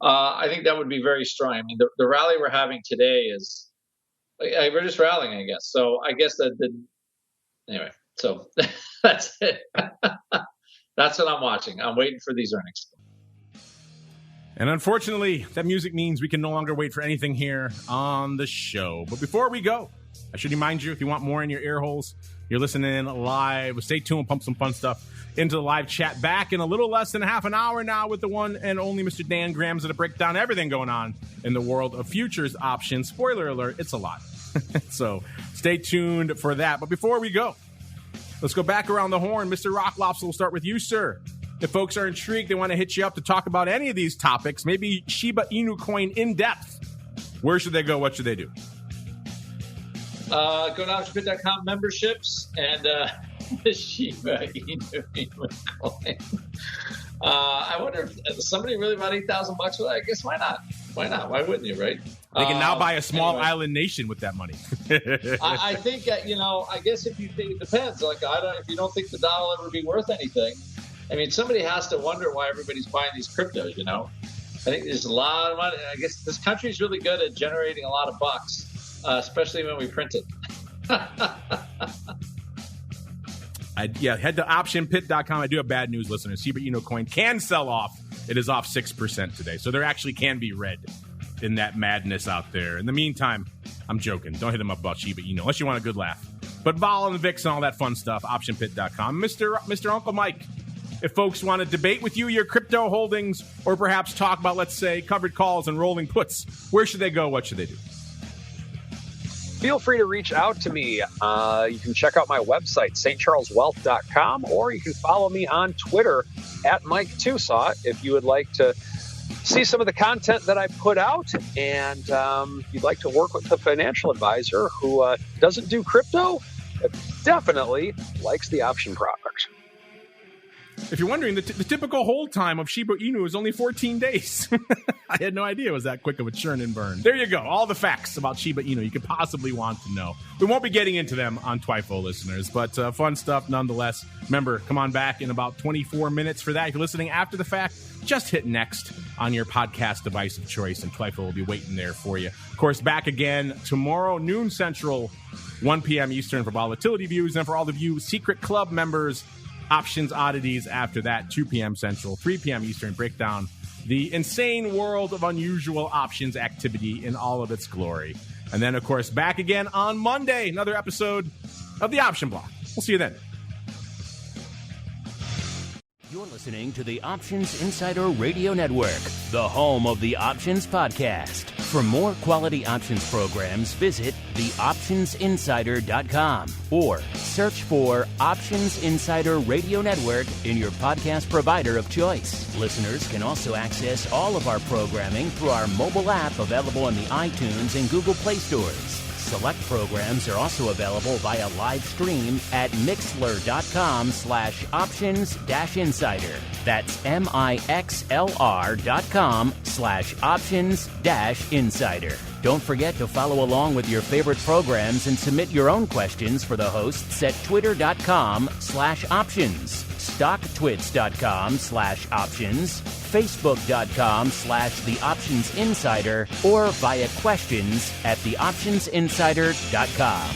I think that would be very strong. I mean, the rally we're having today is we're just rallying, I guess. So I guess anyway. So that's it. That's what I'm watching. I'm waiting for these earnings. And unfortunately, that music means we can no longer wait for anything here on the show. But before we go, I should remind you, if you want more in your ear holes, you're listening live. Stay tuned, pump some fun stuff into the live chat. Back in a little less than half an hour now with the one and only Mr. Dan Grams to break down everything going on in the world of futures options. Spoiler alert, it's a lot. So stay tuned for that. But before we go, let's go back around the horn. Mr. Rock Lobster, we'll start with you, sir. If folks are intrigued, they want to hit you up to talk about any of these topics, maybe Shiba Inu coin in depth, where should they go? What should they do? Go to optionpit.com memberships and Shiba Inu coin. I wonder if somebody really bought $8,000 for that. I guess why not? Why not? Why wouldn't you, right? They can now buy a small island nation with that money. I think I guess if you think it depends. If you don't think the dollar would be worth anything, I mean, somebody has to wonder why everybody's buying these cryptos. I think there's a lot of money. I guess this country is really good at generating a lot of bucks, especially when we print it. Head to optionpit.com. I do have bad news, listeners. Shiba Inu coin can sell off. It is off 6% today. So there actually can be red in that madness out there. In the meantime, I'm joking. Don't hit them up about Shiba Inu unless you want a good laugh. But Vol and VIX and all that fun stuff, optionpit.com. Mr. Uncle Mike, if folks want to debate with you your crypto holdings or perhaps talk about, let's say, covered calls and rolling puts, where should they go? What should they do? Feel free to reach out to me. You can check out my website, stcharleswealth.com, or you can follow me on Twitter at Mike TOSAW if you would like to see some of the content that I put out and you'd like to work with a financial advisor who doesn't do crypto, but definitely likes the option products. If you're wondering, the typical hold time of Shiba Inu is only 14 days. I had no idea it was that quick of a churn and burn. There you go. All the facts about Shiba Inu you could possibly want to know. We won't be getting into them on TWIFO, listeners, but fun stuff nonetheless. Remember, come on back in about 24 minutes for that. If you're listening after the fact, just hit next on your podcast device of choice, and TWIFO will be waiting there for you. Of course, back again tomorrow, noon Central, 1 p.m. Eastern for volatility views, and for all of you Secret Club members, options oddities after that, 2 p.m. Central, 3 p.m. Eastern, break down the insane world of unusual options activity in all of its glory. And then, of course, back again on Monday, another episode of the Option Block. We'll see you then. You're listening to the Options Insider Radio Network, the home of the Options Podcast. For more quality options programs, visit theoptionsinsider.com or search for Options Insider Radio Network in your podcast provider of choice. Listeners can also access all of our programming through our mobile app available in the iTunes and Google Play stores. Select programs are also available via live stream at mixlr.com/options-insider. That's mixlr.com/options-insider. Don't forget to follow along with your favorite programs and submit your own questions for the hosts at twitter.com/options, stocktwits.com/options, facebook.com/theoptionsinsider, or via questions at theoptionsinsider.com.